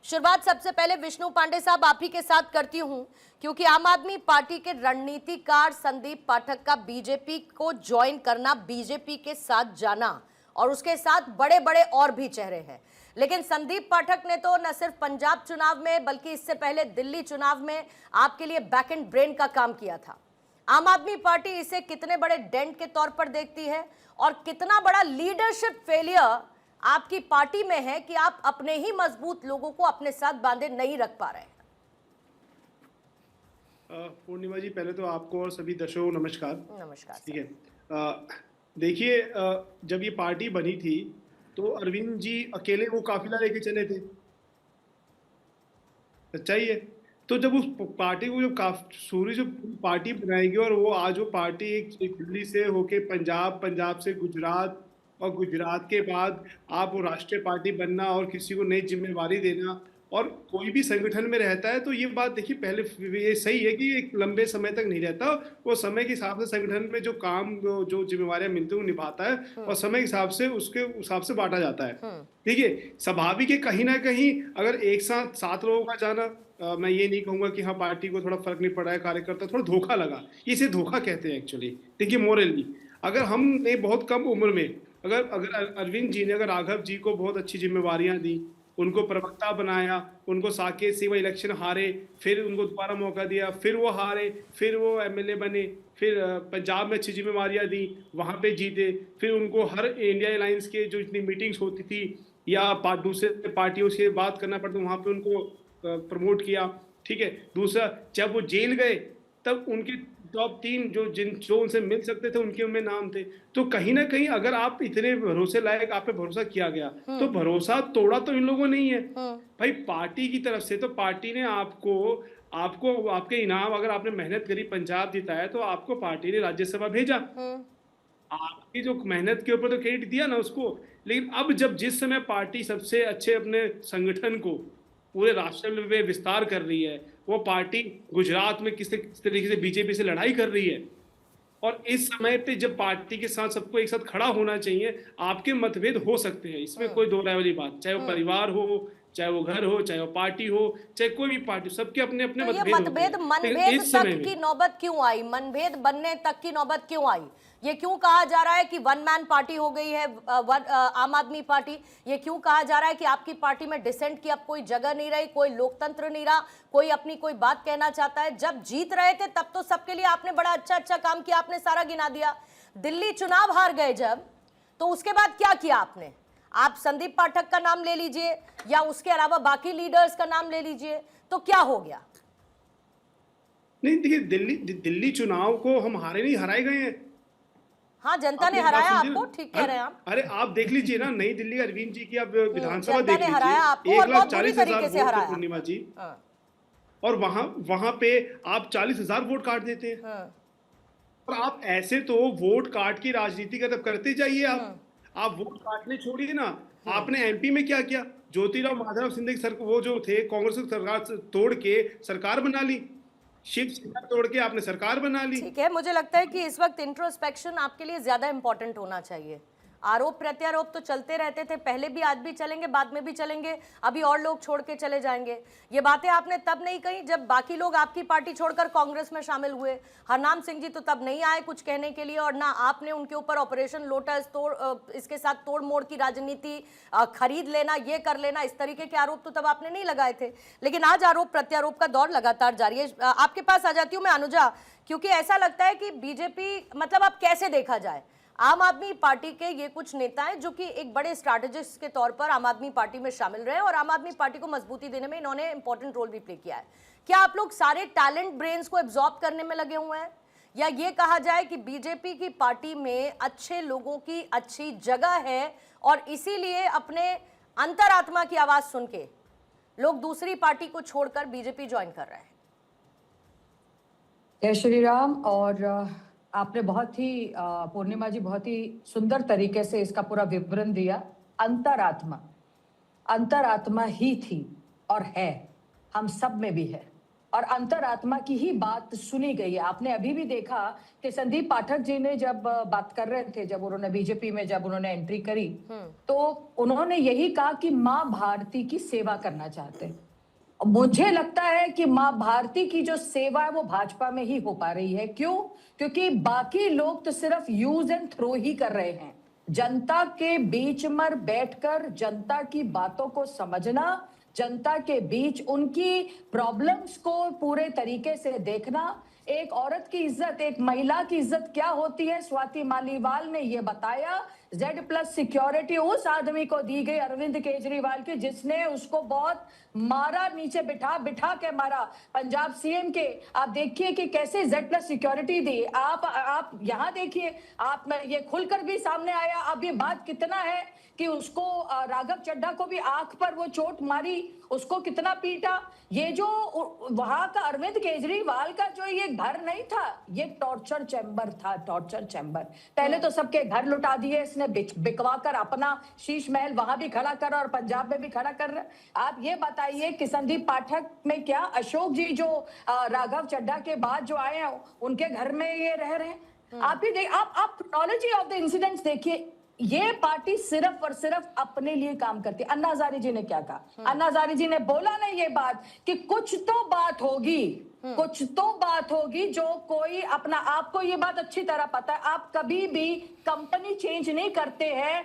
शुरुआत सबसे पहले विष्णु पांडे साहब आप ही के साथ करती हूं, क्योंकि आम आदमी पार्टी के रणनीतिकार संदीप पाठक का बीजेपी को ज्वाइन करना, बीजेपी के साथ जाना और उसके साथ बड़े बड़े और भी चेहरे हैं। लेकिन संदीप पाठक ने तो न सिर्फ पंजाब चुनाव में बल्कि इससे पहले दिल्ली चुनाव में आपके लिए बैक एंड ब्रेन का काम किया था। आम आदमी पार्टी इसे कितने बड़े डेंट के तौर पर देखती है और कितना बड़ा लीडरशिप फेलियर आपकी पार्टी में है कि आप अपने ही मजबूत लोगों को अपने साथ बांधे नहीं रख पा रहे हैं? पूर्णिमा जी, पहले तो आपको और सभी दर्शकों को नमस्कार। नमस्कार। ठीक है, देखिए, जब ये पार्टी बनी थी तो अरविंद जी अकेले वो काफिला लेके चले थे, सच्चाई है। तो जब उस पार्टी को जो पार्टी बनाएगी और वो आज वो पार्टी एक दिल्ली से होके पंजाब, पंजाब से गुजरात और गुजरात के बाद आप वो राष्ट्रीय पार्टी बनना और किसी को नई जिम्मेवारी देना और कोई भी संगठन में रहता है तो ये बात देखिए, पहले ये सही है कि एक लंबे समय तक नहीं रहता, वो समय के हिसाब से संगठन में जो काम जो जिम्मेवारियां मिलती हैं वो निभाता है और समय के हिसाब से उसके हिसाब से बांटा जाता है। ठीक है, स्वाभाविक है कहीं ना कहीं अगर एक साथ 7 लोगों का जाना, मैं ये नहीं कहूंगा कि हाँ पार्टी को थोड़ा फर्क नहीं पड़ा है, कार्यकर्ता थोड़ा धोखा लगा, इसे धोखा कहते हैं एक्चुअली। देखिए मोरली, अगर हमने बहुत कम उम्र में अगर अरविंद जी ने अगर राघव जी को बहुत अच्छी जिम्मेवारियां दी, उनको प्रवक्ता बनाया, उनको साकेत से वो इलेक्शन हारे, फिर उनको दोबारा मौका दिया, फिर वो हारे, फिर वो एमएलए बने, फिर पंजाब में अच्छी जिम्मेवारियां दी, वहां पे जीते, फिर उनको हर इंडिया अलायंस के जो इतनी मीटिंग्स होती थी या दूसरे पार्टियों से बात करना पड़ता वहां पे उनको प्रमोट किया। ठीक है, दूसरा जब वो जेल गए तब उनके टॉप 3 जो उनसे मिल सकते थे उनके उनमें नाम थे। तो कहीं ना कहीं अगर आप इतने भरोसे लायक आप पे भरोसा किया गया तो भरोसा तोड़ा तो इन लोगों ने ही है भाई। पार्टी की तरफ से तो पार्टी ने आपको आपको आपके इनाम, अगर आपने मेहनत करी, पंजाब जिताया तो आपको पार्टी ने राज्यसभा भेजा, आपकी जो मेहनत के ऊपर तो क्रेडिट दिया ना उसको। लेकिन अब जब जिस समय पार्टी सबसे अच्छे अपने संगठन को पूरे राष्ट्र में विस्तार कर रही है, वो पार्टी गुजरात में किस तरीके से बीजेपी से लड़ाई कर रही है और इस समय पे जब पार्टी के साथ सबको एक साथ खड़ा होना चाहिए, आपके मतभेद हो सकते हैं, इसमें कोई दो राय वाली बात, चाहे वो परिवार हो, चाहे वो घर हो, चाहे वो पार्टी हो, चाहे कोई भी पार्टी, सबके अपने अपने तो ये मतभेद मनभेद तक की नौबत क्यों आई? मनभेद बनने तक की नौबत क्यों आई? ये क्यों कहा जा रहा है कि वन मैन पार्टी हो गई है आम आदमी पार्टी? ये क्यों कहा जा रहा है कि आपकी पार्टी में डिसेंट की अब कोई जगह नहीं रही, कोई लोकतंत्र नहीं रहा, कोई अपनी कोई बात कहना चाहता है? जब जीत रहे थे तब तो सबके लिए आपने बड़ा अच्छा अच्छा काम किया, आपने सारा गिना दिया। दिल्ली चुनाव हार गए जब, तो उसके बाद क्या किया आपने? आप संदीप पाठक का नाम ले लीजिए या उसके अलावा बाकी लीडर्स का नाम ले लीजिए, तो क्या हो गया? नहीं, देखिए दिल्ली चुनाव को हम हारे नहीं, हराए गए हैं। हाँ, जनता ने हराया आपको, ठीक कह रहे हैं आप। अरे आप देख लीजिए ना, नई दिल्ली अरविंद जी की आप विधानसभा देख लीजिए, हराया आपको और बहुत बुरी तरीके से हराया पूर्णिमा जी। और वहां पे आप 40,000 वोट काट देते हैं। और आप ऐसे तो वोट काट की राजनीति का तब करते जाइए। आप वोट काटने छोड़िए ना, आपने एमपी में क्या किया? ज्योतिराव माधव सिंधिया वो जो थे कांग्रेस की सरकार तोड़ के सरकार बना ली, शिवसेना तोड़ के आपने सरकार बना ली। ठीक है, मुझे लगता है कि इस वक्त इंट्रोस्पेक्शन आपके लिए ज्यादा इंपॉर्टेंट होना चाहिए। आरोप प्रत्यारोप तो चलते रहते थे, पहले भी, आज भी चलेंगे, बाद में भी चलेंगे, अभी और लोग छोड़ के चले जाएंगे। ये बातें आपने तब नहीं कही जब बाकी लोग आपकी पार्टी छोड़कर कांग्रेस में शामिल हुए। हरनाम सिंह जी तो तब नहीं आए कुछ कहने के लिए, और ना आपने उनके ऊपर ऑपरेशन लोटस इसके साथ तोड़ मोड़ की राजनीति, खरीद लेना, ये कर लेना, इस तरीके के आरोप तो तब आपने नहीं लगाए थे। लेकिन आज आरोप प्रत्यारोप का दौर लगातार जारी है। आपके पास आ जाती हूँ मैं अनुजा, क्योंकि ऐसा लगता है कि बीजेपी, मतलब अब कैसे देखा जाए, आम आदमी पार्टी के ये कुछ नेता हैं जो कि एक बड़े स्ट्रैटेजिस्ट के तौर पर आम आदमी पार्टी में शामिल रहे और आम आदमी पार्टी को मजबूती देने में इन्होंने इंपॉर्टेंट रोल भी प्ले किया है। क्या आप लोग सारे टैलेंट ब्रेन्स को एब्जॉर्ब करने में लगे हुए हैं, या ये कहा जाए कि बीजेपी की पार्टी में अच्छे लोगों की अच्छी जगह है और इसीलिए अपने अंतरात्मा की आवाज सुन के लोग दूसरी पार्टी को छोड़कर बीजेपी ज्वाइन कर रहे हैं? जय श्री राम। और आपने बहुत ही पूर्णिमा जी बहुत ही सुंदर तरीके से इसका पूरा विवरण दिया। अंतरात्मा ही थी और है, हम सब में भी है, और अंतरात्मा की ही बात सुनी गई है। आपने अभी भी देखा कि संदीप पाठक जी ने जब बात कर रहे थे, जब उन्होंने बीजेपी में जब उन्होंने एंट्री करी, तो उन्होंने यही कहा कि माँ भारती की सेवा करना चाहते हैं। मुझे लगता है कि माँ भारती की जो सेवा है वो भाजपा में ही हो पा रही है। क्यों? क्योंकि बाकी लोग तो सिर्फ यूज एंड थ्रो ही कर रहे हैं। जनता के बीच में बैठकर जनता की बातों को समझना, जनता के बीच उनकी प्रॉब्लम्स को पूरे तरीके से देखना, एक औरत की इज्जत, एक महिला की इज्जत क्या होती है, स्वाति मालीवाल ने ये बताया। Z+ सिक्योरिटी उस आदमी को दी गई, अरविंद केजरीवाल की, जिसने उसको बहुत मारा, नीचे बिठा बिठा के मारा। पंजाब सीएम के आप देखिए कि कैसे Z+ सिक्योरिटी दी। आप यहाँ देखिए, आप में ये खुलकर भी सामने आया। अब ये बात कितना है कि उसको राघव चड्ढा को भी आंख पर वो चोट मारी, उसको कितना पीटा। ये जो वहां का अरविंद केजरीवाल का जो ये घर नहीं था, ये टॉर्चर चैम्बर था, टॉर्चर चैम्बर। पहले तो सबके घर लुटा दिए इसने, बिकवा कर अपना शीश महल वहां भी खड़ा कर और पंजाब में भी खड़ा कर रहा। आप ये बताइए कि संदीप पाठक में क्या, अशोक जी जो राघव चड्ढा के बाद जो आए हैं उनके घर में ये रह रहे हैं। आप ही देख, आप क्रोनोलॉजी ऑफ द इंसिडेंट्स देखिए। ये पार्टी सिर्फ और सिर्फ अपने लिए काम करती है। अन्ना हजारे जी ने क्या कहा? अन्ना हजारे जी ने बोला ना ये बात कि कुछ तो बात होगी, कुछ तो बात होगी जो कोई अपना, आपको ये बात अच्छी तरह पता है। आप कभी भी कंपनी चेंज नहीं करते हैं।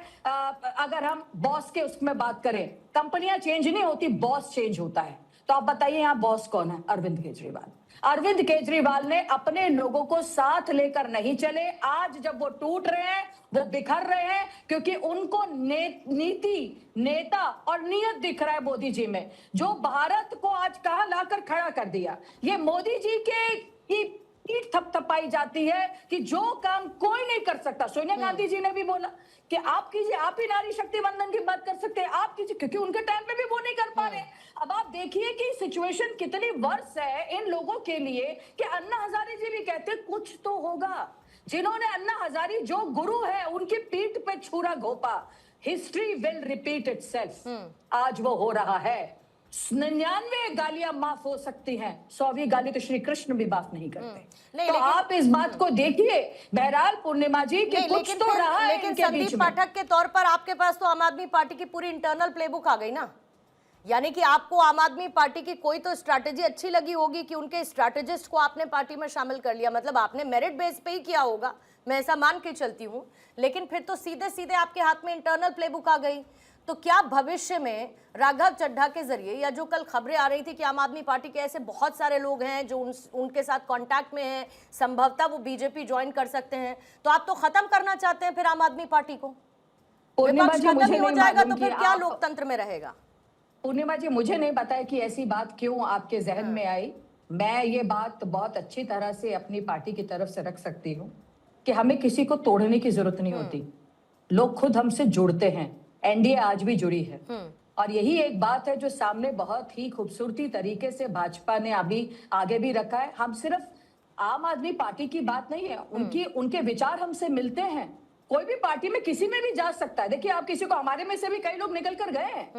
अगर हम बॉस के उसमें बात करें, कंपनियां चेंज नहीं होती, बॉस चेंज होता है। तो आप बताइए यहाँ बॉस कौन है? अरविंद केजरीवाल। अरविंद केजरीवाल ने अपने लोगों को साथ लेकर नहीं चले। आज जब वो टूट रहे हैं, वो बिखर रहे हैं, क्योंकि उनको नीति, नेता और नियत दिख रहा है मोदी जी में, जो भारत को आज कहां लाकर खड़ा कर दिया। ये मोदी जी की पीठ थपथपाई जाती है कि जो काम कोई नहीं कर सकता। सोनिया गांधी जी ने भी बोला कि आप कीजिए, आप ही नारी शक्ति वंदन की बात कर सकते हैं, आप कीजिए, क्योंकि उनके टाइम पे भी वो नहीं कर पा रहे। अब आप देखिए कि सिचुएशन कितनी वर्स है इन लोगों के लिए कि अन्ना हजारे जी भी कहते हैं कुछ तो होगा। जिन्होंने अन्ना हजारे जो गुरु है उनकी पीठ पे छुरा Ghopa, history will repeat itself. आज वो हो रहा है। 99 गालियां माफ हो सकती हैं, 100वीं गाली तो श्री कृष्ण भी माफ नहीं करते। तो आप इस बात को देखिए बहरहाल पूर्णिमा जी कि कुछ तो रहा है लेकिन संदीप पाठक के तौर पर आपके पास तो आम आदमी पार्टी की पूरी इंटरनल प्लेबुक आ गई ना। यानी कि आपको आम आदमी पार्टी की कोई तो स्ट्रैटेजी अच्छी लगी होगी कि उनके स्ट्रैटेजिस्ट को आपने पार्टी में शामिल कर लिया। मतलब आपने मेरिट बेस पे ही किया होगा, मैं ऐसा मान के चलती हूँ। लेकिन फिर तो सीधे सीधे आपके हाथ में इंटरनल प्लेबुक आ गई। तो क्या भविष्य में राघव चड्ढा के जरिए, या जो कल खबरें आ रही थी कि आम आदमी पार्टी के ऐसे बहुत सारे लोग हैं जो उनके साथ कांटेक्ट में हैं, संभवतः वो बीजेपी ज्वाइन कर सकते हैं, तो आप तो खत्म करना चाहते हैं फिर आम आदमी पार्टी को? विपक्ष खत्म ही हो जाएगा तो फिर क्या लोकतंत्र में रहेगा? पूर्णिमा जी, मुझे नहीं पता है कि ऐसी बात क्यों आपके जहन में आई। मैं ये बात बहुत अच्छी तरह से अपनी पार्टी की तरफ से रख सकती हूँ कि हमें किसी को तोड़ने की जरूरत नहीं होती, लोग खुद हमसे जुड़ते हैं। एनडीए आज भी जुड़ी है और यही एक बात है जो सामने बहुत ही खूबसूरती तरीके से भाजपा ने अभी आगे भी रखा है। हम सिर्फ आम आदमी पार्टी की बात नहीं है, उनके विचार हमसे मिलते हैं। कोई भी पार्टी में किसी में भी जा सकता है। देखिए आप किसी को, हमारे में से भी कई लोग निकल कर गए हैं,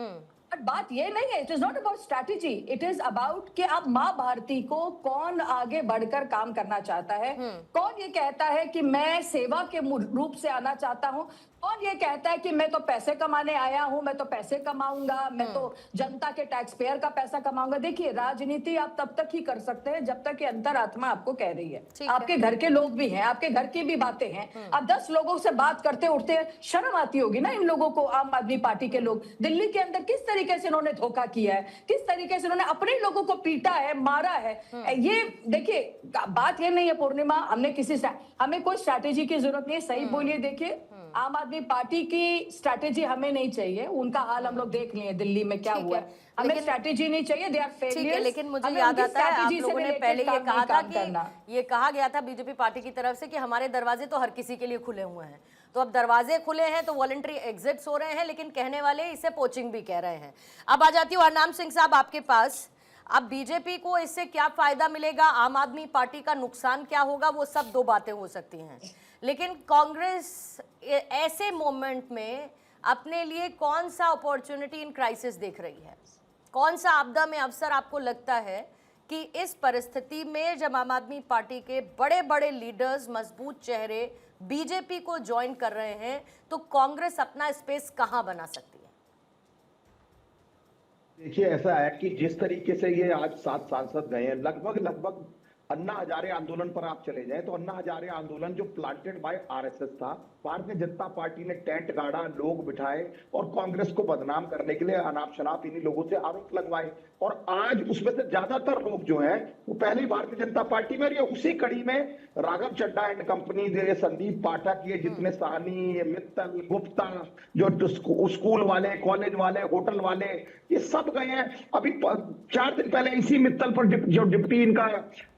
बट बात ये नहीं है। It is not about strategy, it is about कि आप माँ भारती को कौन आगे बढ़कर काम करना चाहता है, कौन ये कहता है कि मैं सेवा के रूप से आना चाहता हूँ, कौन ये कहता है कि मैं तो पैसे कमाने आया हूं, मैं तो पैसे कमाऊंगा, मैं तो जनता के टैक्स पेयर का पैसा कमाऊंगा। देखिए राजनीति आप तब तक ही कर सकते हैं जब तक कि अंतरात्मा आपको कह रही है। आपके घर के लोग भी हैं, आपके घर की भी बातें हैं। आप 10 लोगों से बात करते उठते हैं, शर्म आती होगी ना इन लोगों को। आम आदमी पार्टी के लोग दिल्ली के अंदर किस तरीके से इन्होंने धोखा किया है, किस तरीके से इन्होंने अपने लोगों को पीटा है, मारा है। ये देखिए बात ये नहीं है पूर्णिमा, हमें कोई स्ट्रैटेजी की जरूरत नहीं है। सही बोलिए, देखिए आम आदमी पार्टी की स्ट्रैटेजी हमें नहीं चाहिए। उनका हाल हम लोग देख लिए दिल्ली में क्या हुआ है। हमें स्ट्रैटेजी नहीं चाहिए, दे आर फेलियर्स। लेकिन मुझे याद आता है आप लोगों ने पहले ये कहा था कि ये कहा गया था बीजेपी पार्टी की तरफ से कि हमारे दरवाजे तो हर किसी के लिए खुले हुए हैं। तो अब दरवाजे खुले हैं तो वॉलंटरी एग्जिट्स हो रहे हैं, लेकिन कहने वाले इसे पोचिंग भी कह रहे हैं। अब आ जाती हूँ हरनाम सिंह साहब आपके पास। अब बीजेपी को इससे क्या फायदा मिलेगा, आम आदमी पार्टी का नुकसान क्या होगा, वो सब दो बातें हो सकती हैं। लेकिन कांग्रेस ऐसे मोमेंट में अपने लिए कौन सा अपॉर्चुनिटी इन क्राइसिस देख रही है? कौन सा आपदा में अवसर आपको लगता है कि इस परिस्थिति में जब आम आदमी पार्टी के बड़े बड़े लीडर्स, मजबूत चेहरे बीजेपी को ज्वाइन कर रहे हैं, तो कांग्रेस अपना स्पेस कहां बना सकती है? देखिए, ऐसा है कि जिस तरीके से ये आज 7 सांसद गए हैं, लगभग अन्ना हजारे आंदोलन पर आप चले जाएं तो अन्ना हजारे आंदोलन जो प्लांटेड बाय आरएसएस था, भारतीय जनता पार्टी ने टेंट गाड़ा, लोग बिठाए और कांग्रेस को बदनाम करने के लिए अनाप शनाप इन्हीं लोगों से आरोप लगवाए। और आज उसमें से ज्यादातर लोग जो हैं वो पहले ही भारतीय जनता पार्टी में, और उसी कड़ी में राघव चड्ढा एंड कंपनी, संदीप पाठक, ये जितने साहनी, मित्तल, गुप्ता, जो स्कूल वाले, कॉलेज वाले, होटल वाले, ये सब गए हैं। अभी 4 दिन पहले इसी मित्तल पर जो डिप्टी इनका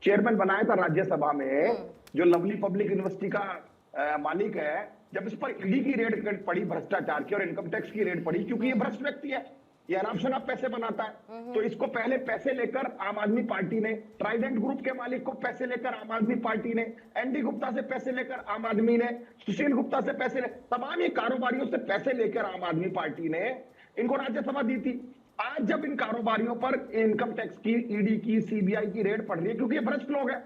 चेयरमैन बनाया था राज्यसभा में, जो लवली पब्लिक यूनिवर्सिटी का मालिक है, जब इस पर ईडी की रेड पड़ी भ्रष्टाचार की और इनकम टैक्स की रेड पड़ी, क्योंकि ये भ्रष्ट व्यक्ति है, ये आराम से पैसे बनाता है, तो इसको पहले पैसे लेकर आम आदमी पार्टी ने, ट्राइडेंट ग्रुप के मालिक को पैसे लेकर आम आदमी पार्टी ने, एनडी गुप्ता से पैसे लेकर आम आदमी ने, सुशील गुप्ता से पैसे तमाम ये कारोबारियों से पैसे लेकर आम आदमी पार्टी ने इनको राज्यसभा दी थी। आज जब इन कारोबारियों पर इनकम टैक्स की, ईडी की, सीबीआई की रेड पड़ रही है, क्योंकि ये भ्रष्ट लोग हैं,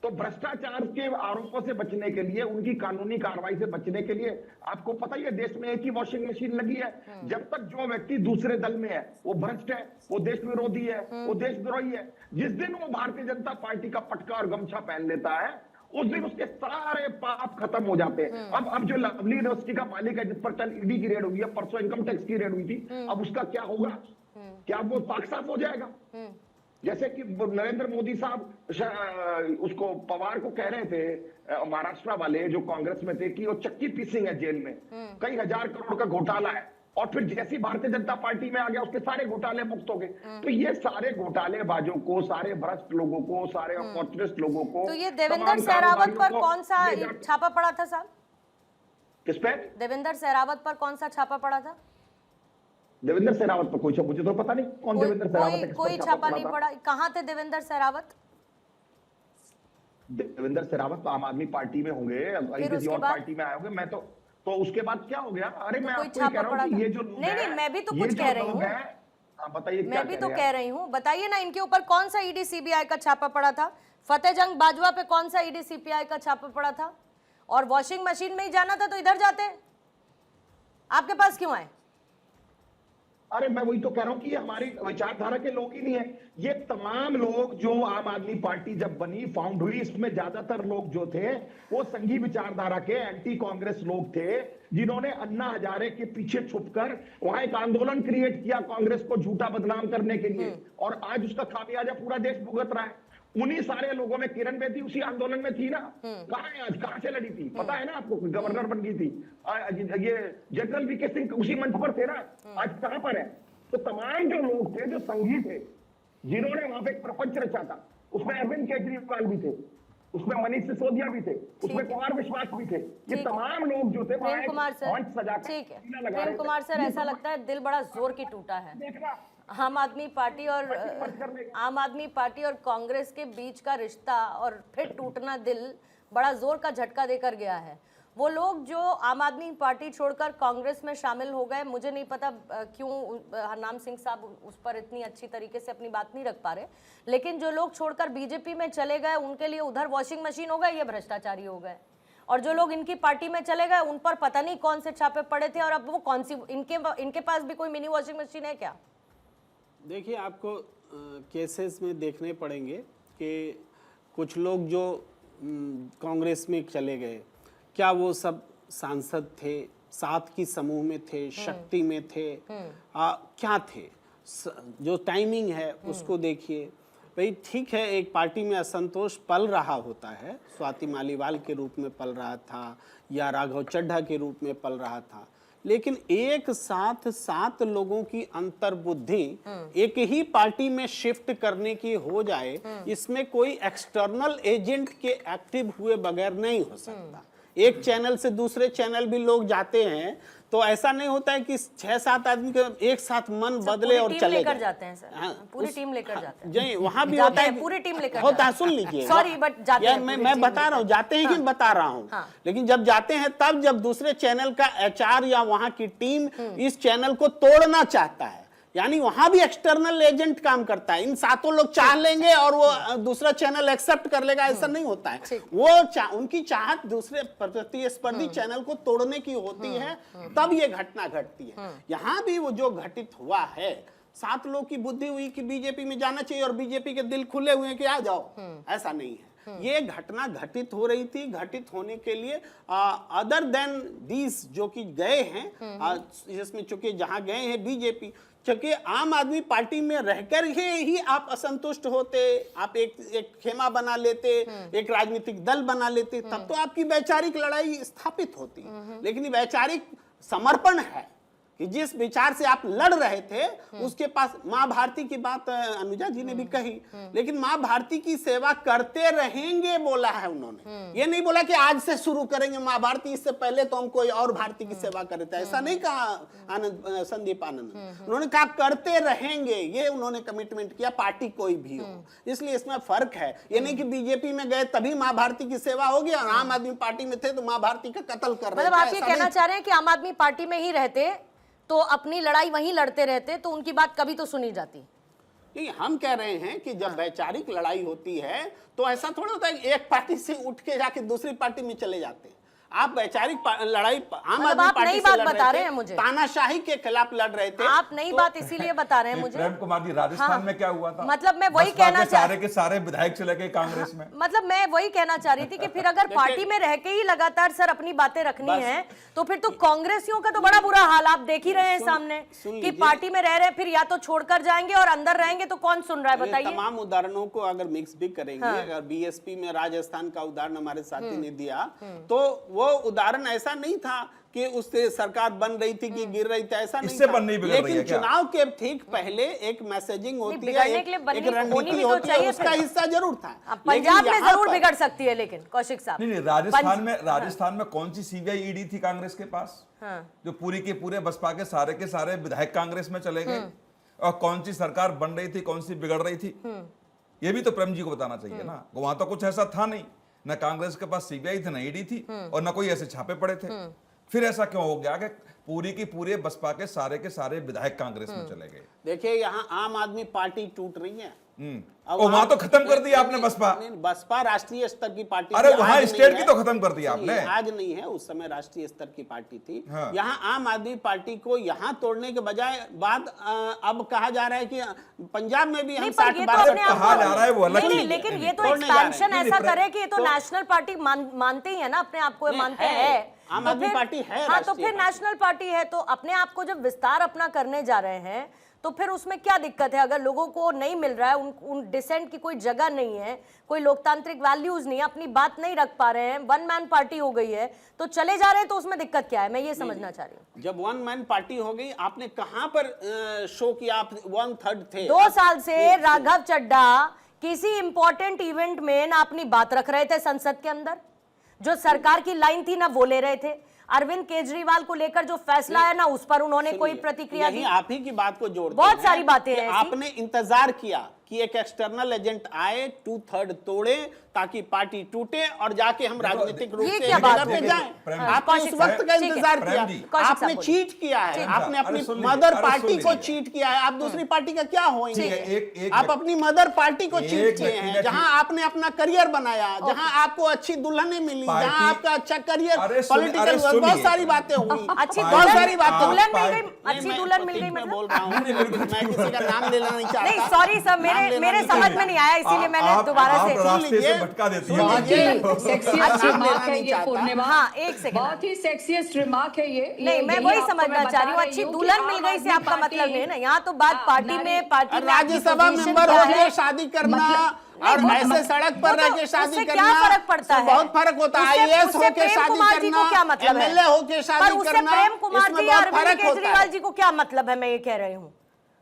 तो भ्रष्टाचार के आरोपों से बचने के लिए, उनकी कानूनी कार्रवाई से बचने के लिए, आपको पता ही है देश में एक ही वॉशिंग मशीन लगी है। जब तक जो व्यक्ति दूसरे दल में है वो भ्रष्ट है, वो देश विरोधी है, वो देशद्रोही है, जिस दिन वो भारतीय जनता पार्टी का पटका और गमछा पहन लेता है, उस दिन उसके सारे पाप खत्म हो जाते हैं। अब जो लवली यूनिवर्सिटी का मालिक है, जिस पर कल ईडी की रेड हुई है, परसों इनकम टैक्स की रेड हुई थी, अब उसका क्या होगा? क्या वो पाक साफ हो जाएगा? जैसे कि नरेंद्र मोदी साहब उसको पवार को कह रहे थे, महाराष्ट्र वाले जो कांग्रेस में थे, कि वो चक्की पीसिंग है जेल में, कई हजार करोड़ का घोटाला है, और फिर जैसी भारतीय जनता पार्टी में आ गया उसके सारे घोटाले मुक्त हो गए। तो ये सारे घोटालेबाजों को, सारे भ्रष्ट लोगों को, सारे अपॉर्चुनिस्ट लोगों को, तो ये देवेंद्र सहरावत पर कौन सा छापा पड़ा था साहब? किस पे? देवेंद्र सहरावत पर कौन सा छापा पड़ा था? देवेंद्र सहरावत पर कोई, मुझे तो पता नहीं कौन देवेंद्र सहरावत है, कोई छापा नहीं पड़ा। कहां थे देवेंद्र सहरावत? देवेंद्र सहरावत आम आदमी पार्टी में होंगे, किसी और पार्टी में आए होंगे। मैं तो उसके बाद क्या हो गया? अरे मैं आपको कह रहा हूं कि ये जो नहीं, मैं भी तो कुछ कह रही हूँ, बताइए, मैं भी तो कह रही हूँ, बताइए ना, इनके ऊपर कौन सा ईडी सीबीआई का छापा पड़ा था? फतेह जंग बाजवा पे कौन सा ईडी सीबीआई का छापा पड़ा था? और वॉशिंग मशीन में ही जाना था तो इधर जाते, आपके पास क्यों आए? अरे मैं वही तो कह रहा हूं कि ये हमारी विचारधारा के लोग ही नहीं है। ये तमाम लोग जो आम आदमी पार्टी जब बनी, फाउंड हुई, इसमें ज्यादातर लोग जो थे वो संघी विचारधारा के एंटी कांग्रेस लोग थे, जिन्होंने अन्ना हजारे के पीछे छुपकर वहां एक आंदोलन क्रिएट किया कांग्रेस को झूठा बदनाम करने के लिए, और आज उसका खामियाजा पूरा देश भुगत रहा है। उन्हीं सारे लोगों में किरण बेदी उसी आंदोलन में थी ना, कहां है आज, कहां से लड़ी थी? पता है ना आपको, गवर्नर बन गई थी। ये जनरल वीके सिंह उसी मंच पर थे ना, आज कहां पर है? तो तमाम जो लोग थे, जो संघी थे, जिन्होंने वहां पे एक प्रपंच रचा था, उसमें अरविंद केजरीवाल भी थे, उसमें मनीष सिसोदिया भी थे, उसमें कुमार विश्वास भी थे, ये तमाम लोग जो थे प्रेम कुमार सर, ठीक है, प्रेम कुमार सर, ऐसा लगता है दिल बड़ा जोर की टूटा है। आम आदमी पार्टी और कांग्रेस के बीच का रिश्ता और फिर टूटना दिल बड़ा जोर का झटका देकर गया है। वो लोग जो आम आदमी पार्टी छोड़कर कांग्रेस में शामिल हो गए, मुझे नहीं पता क्यों हरनाम सिंह साहब उस पर इतनी अच्छी तरीके से अपनी बात नहीं रख पा रहे, लेकिन जो लोग छोड़कर बीजेपी में चले गए, उनके लिए उधर वॉशिंग मशीन हो गए, ये भ्रष्टाचारी हो गए। और जो लोग इनकी पार्टी में चले गए, उन पर पता नहीं कौन से छापे पड़े थे, और अब वो कौन सी, इनके पास भी कोई मिनी वॉशिंग मशीन है क्या? देखिए, आपको केसेस में देखने पड़ेंगे कि कुछ लोग जो कांग्रेस में चले गए, क्या वो सब सांसद थे, साथ की समूह में थे, शक्ति में थे, क्या थे? जो टाइमिंग है उसको देखिए। भाई ठीक है, एक पार्टी में असंतोष पल रहा होता है, स्वाति मालीवाल के रूप में पल रहा था या राघव चड्ढा के रूप में पल रहा था, लेकिन एक साथ 7 लोगों की अंतर्बुद्धि एक ही पार्टी में शिफ्ट करने की हो जाए, इसमें कोई एक्सटर्नल एजेंट के एक्टिव हुए बगैर नहीं हो सकता। एक चैनल से दूसरे चैनल भी लोग जाते हैं, तो ऐसा नहीं होता है कि 6-7 आदमी का एक साथ मन बदले और चले जाते हैं सर। पूरी टीम लेकर जाते हैं। जी, वहां भी होता है, पूरी टीम लेकर होता है। सुन लीजिए, सॉरी बट जाते हैं, मैं बता रहा हूँ, जाते हैं कि बता रहा हूँ, लेकिन जब जाते हैं तब जब दूसरे चैनल का एचआर या वहां की टीम इस चैनल को तोड़ना चाहता है, यानी वहां भी एक्सटर्नल एजेंट काम करता है। इन सातों लोग चाह लेंगे और वो दूसरा चैनल एक्सेप्ट कर लेगा, ऐसा नहीं होता है। वो उनकी चाहत दूसरे प्रतिस्पर्धी चैनल को तोड़ने की होती है, तब ये घटना घटती है। यहाँ भी वो जो घटित हुआ है, 7 लोग की बुद्धि हुई कि बीजेपी में जाना चाहिए और बीजेपी के दिल खुले हुए हैं कि आ जाओ, ऐसा नहीं है। ये घटना घटित हो रही थी। घटित होने के लिए अदर देन दीज जो कि गए हैं, जिसमें चूंकि जहां गए हैं बीजेपी, चूंकि आम आदमी पार्टी में रहकर ही आप असंतुष्ट होते, आप एक खेमा बना लेते, एक राजनीतिक दल बना लेते, तब तो आपकी वैचारिक लड़ाई स्थापित होती। लेकिन ये वैचारिक समर्पण है कि जिस विचार से आप लड़ रहे थे उसके पास, माँ भारती की बात अनुजा जी ने भी कही, लेकिन माँ भारती की सेवा करते रहेंगे बोला है उन्होंने। ये नहीं बोला कि आज से शुरू करेंगे माँ भारती, इससे पहले तो हम कोई और भारती की सेवा करे थे, ऐसा नहीं कहा संदीप आनंद। उन्होंने कहा करते रहेंगे, ये उन्होंने कमिटमेंट किया, पार्टी कोई भी हो। इसलिए इसमें फर्क है। ये नहीं कि बीजेपी में गए तभी माँ भारती की सेवा होगी और आम आदमी पार्टी में थे तो माँ भारती का कत्ल कर रहे थे। मतलब आप ये कहना चाह रहे हैं कि आम आदमी पार्टी में ही रहते तो अपनी लड़ाई वहीं लड़ते रहते तो उनकी बात कभी तो सुनी जाती। नहीं, हम कह रहे हैं कि जब वैचारिक लड़ाई होती है तो ऐसा थोड़ा होता है एक पार्टी से उठ के जाके दूसरी पार्टी में चले जाते हैं। आप वैचारिक लड़ाई आम आदमी आप पार्टी नई से बात लड़ बता रहे रहे हैं थे, मुझे, तानाशाही के खिलाफ लड़ रहे थे। आप नई बात इसीलिए बता रहे हैं मुझे। प्रेम कुमार जी, राजस्थान में क्या हुआ था? मतलब मैं वही बसपा कहना के सारे के सारे विधायक चले गए कांग्रेस में। मतलब मैं वही कहना चाह रही थी कि फिर अगर पार्टी में रह के ही लगातार सर अपनी बातें रखनी है तो फिर तो कांग्रेसियों का तो बड़ा बुरा हाल आप देख ही रहे हैं सामने कि पार्टी में रह रहे फिर या तो छोड़कर जाएंगे और अंदर रहेंगे तो कौन सुन रहा है बताइए। तमाम उदाहरणों को अगर मिक्स भी करेंगे, अगर बीएसपी में राजस्थान का उदाहरण हमारे साथी ने दिया तो वो उदाहरण ऐसा नहीं था कि उससे सरकार बन रही थी कि गिर रही थी, ऐसा नहीं इससे था। बननी ही बिगड़ रही है लेकिन क्या? चुनाव के ठीक पहले एक मैसेजिंग होती है, बिगड़ने के लिए बननी एक रणनीति होनी भी तो होती है, चाहिए उसका फिर। हिस्सा जरूर था। पंजाब लेकिन में यहाँ जरूर पर- बिगड़ सकती है लेकिन कौशिक साहब नहीं, राजस्थान में कौन सी सीबीआई ईडी थी कांग्रेस के पास? जो पूरी के पूरे बसपा के सारे विधायक कांग्रेस में चले गए। और कौन सी सरकार बन रही थी, कौन सी बिगड़ रही थी, ये भी तो प्रेम जी को बताना चाहिए ना। वहां तो कुछ ऐसा था नहीं, न कांग्रेस के पास सीबीआई थी, न ईडी थी, और न कोई ऐसे छापे पड़े थे। फिर ऐसा क्यों हो गया कि पूरी की पूरे बसपा के सारे विधायक कांग्रेस में चले गए? देखिए, यहाँ आम आदमी पार्टी टूट रही है। और वहां तो खत्म कर दिया आपने बसपा। बसपा राष्ट्रीय स्तर की पार्टी अरे थी, वहां आज स्टेट नहीं की है। तो खत्म कर दिया सुनिए, आपने। आज नहीं है, उस समय राष्ट्रीय स्तर की पार्टी थी। हाँ। यहाँ आम आदमी पार्टी को यहाँ तोड़ने के बजाय अब कहा जा रहा है कि पंजाब में भी हम नहीं, पर 60 ये तो बार अपने आप कहा जा रहा है वो अलग नहीं, चीज नहीं, है। लेकिन ये तो तोड़ने जा रहे हैं। एक्सपेंशन नहीं, ऐसा नहीं, करे कि ये तो तो- नेशनल पार्टी मानते ही है ना अपने आप को, नहीं, मानते है। हैं आम तो आदमी फिर- पार्टी है हाँ, तो राष्ट्रीय फिर पार्टी। नेशनल पार्टी है तो अपने आप को जब विस्तार अपना करने जा रहे हैं तो फिर उसमें क्या दिक्कत है? अगर लोगों को नहीं मिल रहा है, उन डिसेंट की कोई जगह नहीं है, कोई लोकतांत्रिक वैल्यूज नहीं है, अपनी बात नहीं रख पा रहे हैं, वन मैन पार्टी हो गई है तो चले जा रहे हैं, तो उसमें दिक्कत क्या है? मैं ये समझना चाह रही हूँ। जब वन मैन पार्टी हो गई, आपने कहां पर शो किया? आप 1/3 थे। 2 साल से राघव चड्ढा किसी इंपॉर्टेंट इवेंट में ना अपनी बात रख रहे थे संसद के अंदर, जो सरकार की लाइन थी ना बोले रहे थे। अरविंद केजरीवाल को लेकर जो फैसला है ना उस पर उन्होंने कोई प्रतिक्रिया दी। आप ही की बात को जोड़ते बहुत हैं सारी बातें कि हैं ऐसी। आपने इंतजार किया कि एक एक्सटर्नल एजेंट आए, 2/3 तोड़े ताकि पार्टी टूटे और जाके हम राजनीतिक रूप ये से क्या एक बात जगह पे हो गई? जाएं। प्रेम आपने कौशिक उस वक्त साहब, का ठीक है। इंतजार किया। प्रेम जी। कौशिक आपने साहब चीट किया है, ठीक आपने है। अपनी अरे सुन लीजिए, मदर अरे पार्टी सुन को लीजिए। चीट किया है। आप दूसरी पार्टी का क्या होंगे? ठीक है, एक आप अपनी मदर पार्टी को एक चीट किए व्यक्ति हैं, ने जहां आपने अपना करियर बनाया, जहां आपको अच्छी दुल्हनें मिली, पार्टी- जहां आपका अच्छा करियर, अरे सुनिए, पॉलिटिकल, अरे बहुत सुनिए। सारी बातें हुई, अच्छी बहुत सारी बातें हुई। दुल्हन मिल पार्टी- गई, अच्छी दुल्हन मिल गई मैं मतलब बोल रहा हूँ, मैं किसी का नाम लेना नहीं चाहता। नहीं, सॉरी सर, नाम लेना मेरे नहीं समझ चाहता। में नहीं आया, इसीलिए मैंने दोबारा से। रास्ते से लीजिए। भटका देती है। बहुत ही लीजिए। सेक्सियस्ट नाम रिमार्क लेना है नहीं ये चाहता। पूर्णिमा। हाँ, एक सेकंड। बहुत ही सेक्सियस्ट रिमार्क है ये। नहीं, मैं यही वही आपको समझना मैं चाह रही हूँ, बता अच्छी हूँ कि दुल्हन आम मिल गई से आदमी आपका पार्टी- मतलब नहीं है ना। यहाँ तो बात पार्टी में पार्टी में राज्यसभा आपकी मेंबर position हो क्या गए, है? शादी करना नहीं, और वो- ऐसे सड़क पर वो रह तो के शादी उससे करना, क्या फर्क पड़ता है? बहुत फर्क होता है। उससे- आईएएस उससे होके प्रेम शादी कुमार जी को करना, क्या मतलब है? एमएलए होके पर शादी उससे करना, प्रेम कुमार इसमें जी बहुत और अरविंद फर्क होता केजरीवाल है। जी को क्या मतलब है? मैं ये कह रही हूँ,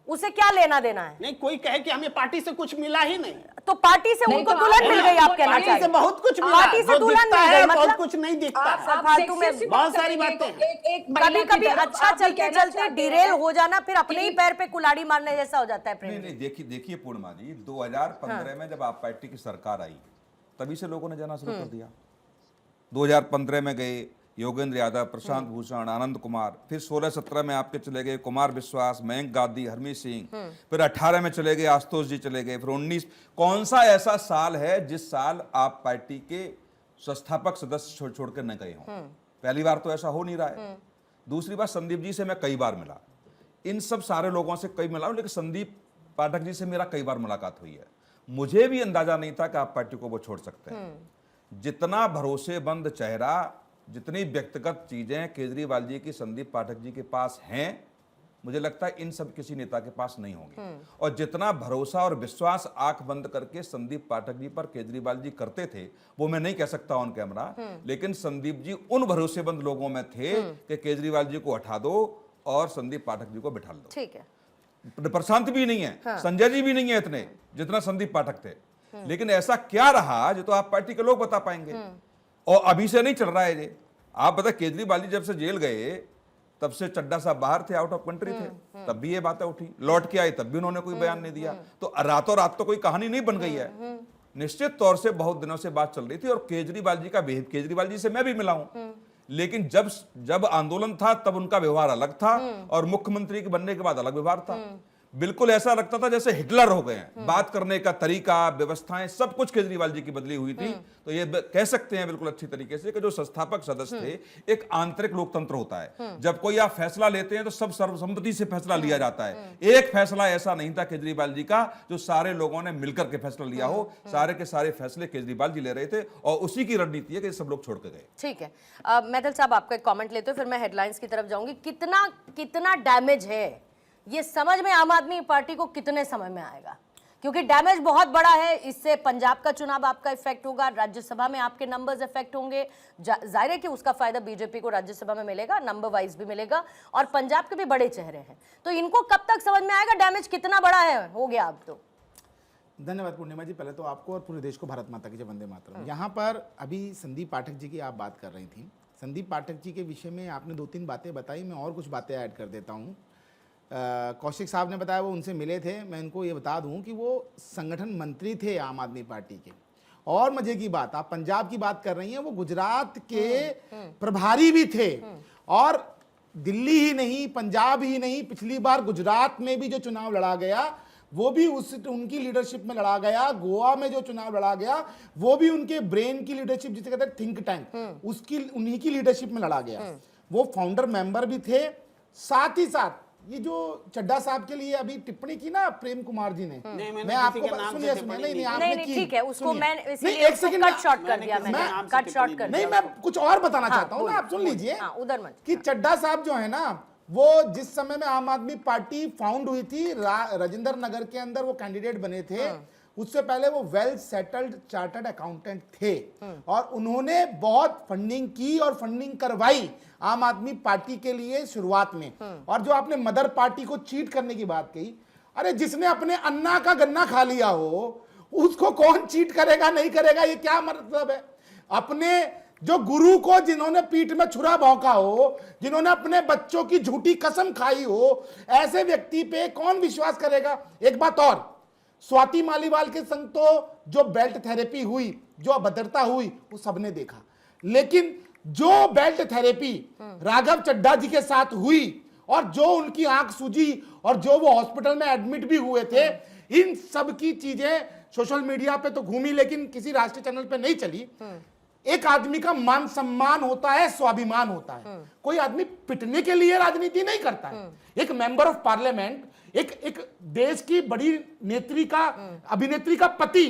उसे क्या लेना देना है? नहीं, कोई कहे कि हमें पार्टी से कुछ मिला ही नहीं। तो पार्टी से नहीं, उनको तो दुल्हन आप- मिल गई, आप कहना पार्टी चाहिए। से बहुत कुछ मिला, पार्टी से जो दुल्हन दिखता मिल है गई, बहुत मतलब कुछ नहीं दिखता आप है। फालतू में सेक्सियस्ट ही बहुत बात सारी करेंगे। बातें हैं। एक महिला कभी की कभी तरफ अच्छा आप ये चलते कहना चलते चाहते डिरेल हैं हो जाना फिर अपने ही पैर पे कुल्हाड़ी मारने जैसा हो जाता है। नहीं प्रेम नहीं, देखिए देखिए पूर्णिमा जी, 2015 में जब आप पार्टी की सरकार आई तभी से लोगों ने जाना शुरू कर दिया। 2015 में गए, योगेंद्र यादव, प्रशांत भूषण, आनंद कुमार, फिर 16-17 में आपके चले गए कुमार विश्वास, मयंक गांधी, हरमीत सिंह, फिर 18 में चले गए आशुतोष जी चले गए, फिर 19। कौन सा ऐसा साल है जिस साल आप पार्टी के संस्थापक सदस्य छोड़ छोड़ कर न गए हों? पहली बार तो ऐसा हो नहीं रहा है। दूसरी बात, संदीप जी से मैं कई बार मिला, इन सब सारे लोगों से कई मिला हूं, लेकिन संदीप पाठक जी से मेरा कई बार मुलाकात हुई है। मुझे भी अंदाजा नहीं था कि आप पार्टी को वो छोड़ सकते हैं। जितना भरोसेमंद चेहरा, जितनी व्यक्तिगत चीजें केजरीवाल जी की संदीप पाठक जी के पास हैं, मुझे लगता है इन सब किसी नेता के पास नहीं होंगे। और जितना भरोसा और विश्वास आंख बंद करके संदीप पाठक जी पर केजरीवाल जी करते थे, वो मैं नहीं कह सकता ऑन कैमरा, लेकिन संदीप जी उन भरोसेमंद लोगों में थे कि केजरीवाल जी को हटा दो और संदीप पाठक जी को बिठा दो। ठीक है, प्रशांत भी नहीं है, संजय जी भी नहीं है इतने जितना संदीप पाठक थे। लेकिन ऐसा क्या रहा जो तो आप पार्टी के लोग बता पाएंगे। और अभी से नहीं चल रहा है ये। आप बता, केजरीवाल जी जब से जेल गए तब से चड्डा साहब बाहर थे, आउट ऑफ कंट्री थे, तब भी ये बातें उठी, लौट के आए तब भी उन्होंने कोई बयान नहीं दिया। तो रातों रात तो कोई कहानी नहीं बन गई है। निश्चित तौर से बहुत दिनों से बात चल रही थी और केजरीवाल जी का बिहेव, केजरीवाल जी से मैं भी मिला हूं, लेकिन जब आंदोलन था तब उनका व्यवहार अलग था और मुख्यमंत्री के बनने के बाद अलग व्यवहार था। बिल्कुल ऐसा लगता था जैसे हिटलर हो गए हैं। बात करने का तरीका, व्यवस्थाएं, सब कुछ केजरीवाल जी की बदली हुई थी। तो ये कह सकते हैं बिल्कुल अच्छी तरीके से कि जो संस्थापक सदस्य थे, एक आंतरिक लोकतंत्र होता है। जब कोई आप फैसला लेते हैं तो सब सर्वसम्मति से फैसला लिया जाता है। एक फैसला ऐसा नहीं था केजरीवाल जी का जो सारे लोगों ने मिलकर के फैसला लिया हो। सारे के सारे फैसले केजरीवाल जी ले रहे थे और उसी की रणनीति है कि सब लोग छोड़ के गए। ठीक है, मैदल साहब आपका एक कमेंट लेते हो, फिर मैं हेडलाइंस की तरफ जाऊंगी। कितना डैमेज है ये समझ में आम आदमी पार्टी को कितने समय में आएगा, क्योंकि डैमेज बहुत बड़ा है। इससे पंजाब का चुनाव आपका इफेक्ट होगा, राज्यसभा में आपके नंबर्स इफेक्ट होंगे। जाहिर है कि उसका फायदा बीजेपी को राज्यसभा में मिलेगा, नंबर वाइज भी मिलेगा, और पंजाब के भी बड़े चेहरे हैं। तो इनको कब तक समझ में आएगा डैमेज कितना बड़ा है, हो गया अब तो। धन्यवाद पूर्णिमा जी। पहले तो आपको और पूरे देश को भारत माता की जय, वंदे मातरम। यहाँ पर अभी संदीप पाठक जी की आप बात कर रही थी। संदीप पाठक जी के विषय में आपने 2-3 बातें बताई, मैं और कुछ बातें ऐड कर देता हूँ। कौशिक साहब ने बताया वो उनसे मिले थे। मैं इनको ये बता दूं कि वो संगठन मंत्री थे आम आदमी पार्टी के। और मजे की बात, आप पंजाब की बात कर रही हैं, वो गुजरात के प्रभारी भी थे। और दिल्ली ही नहीं, पंजाब ही नहीं, पिछली बार गुजरात में भी जो चुनाव लड़ा गया वो भी उनकी लीडरशिप में लड़ा गया। गोवा में जो चुनाव लड़ा गया वो भी उनके ब्रेन की लीडरशिप, जिसे कहते हैं थिंक टैंक, उसकी उन्हीं की लीडरशिप में लड़ा गया। वो फाउंडर मेंबर भी थे। साथ ही साथ ये जो चड्डा साहब के लिए अभी टिप्पणी की ना प्रेम कुमार जी ने, मैं आपको सुनिए नहीं आपने की, ठीक है, उसको मैं एक सेकंड कट शॉर्ट कर दिया, मैंने कट शॉर्ट कर दिया। नहीं, मैं कुछ और बताना चाहता हूँ ना, आप सुन लीजिए। उधर मत कि चड्डा साहब जो है ना, वो जिस समय में आम आदमी पार्टी फाउंड हुई थी, राजेंद्र नगर के अंदर वो कैंडिडेट बने थे। उससे पहले वो वेल सेटल्ड चार्टर्ड अकाउंटेंट थे और उन्होंने बहुत फंडिंग की और फंडिंग करवाई आम आदमी पार्टी के लिए शुरुआत में। और जो आपने मदर पार्टी को चीट करने की बात कही, अरे जिसने अपने अन्ना का गन्ना खा लिया हो उसको कौन चीट करेगा, नहीं करेगा, ये क्या मतलब है? अपने जो गुरु को जिन्होंने पीठ में छुरा भौंका हो, जिन्होंने अपने बच्चों की झूठी कसम खाई हो, ऐसे व्यक्ति पे कौन विश्वास करेगा? एक बात और, स्वाति मालीवाल के संग तो जो बेल्ट थेरेपी हुई, जो अभद्रता हुई, वो सबने देखा। लेकिन जो बेल्ट थेरेपी राघव चड्ढा जी के साथ हुई और जो उनकी आंख सूजी और जो वो हॉस्पिटल में एडमिट भी हुए थे, इन सब की चीजें सोशल मीडिया पे तो घूमी लेकिन किसी राष्ट्रीय चैनल पे नहीं चली। एक आदमी का मान सम्मान होता है, स्वाभिमान होता है। कोई आदमी पिटने के लिए राजनीति नहीं करता है। एक मेंबर ऑफ पार्लियामेंट, एक देश की बड़ी नेत्री का, अभिनेत्री का पति,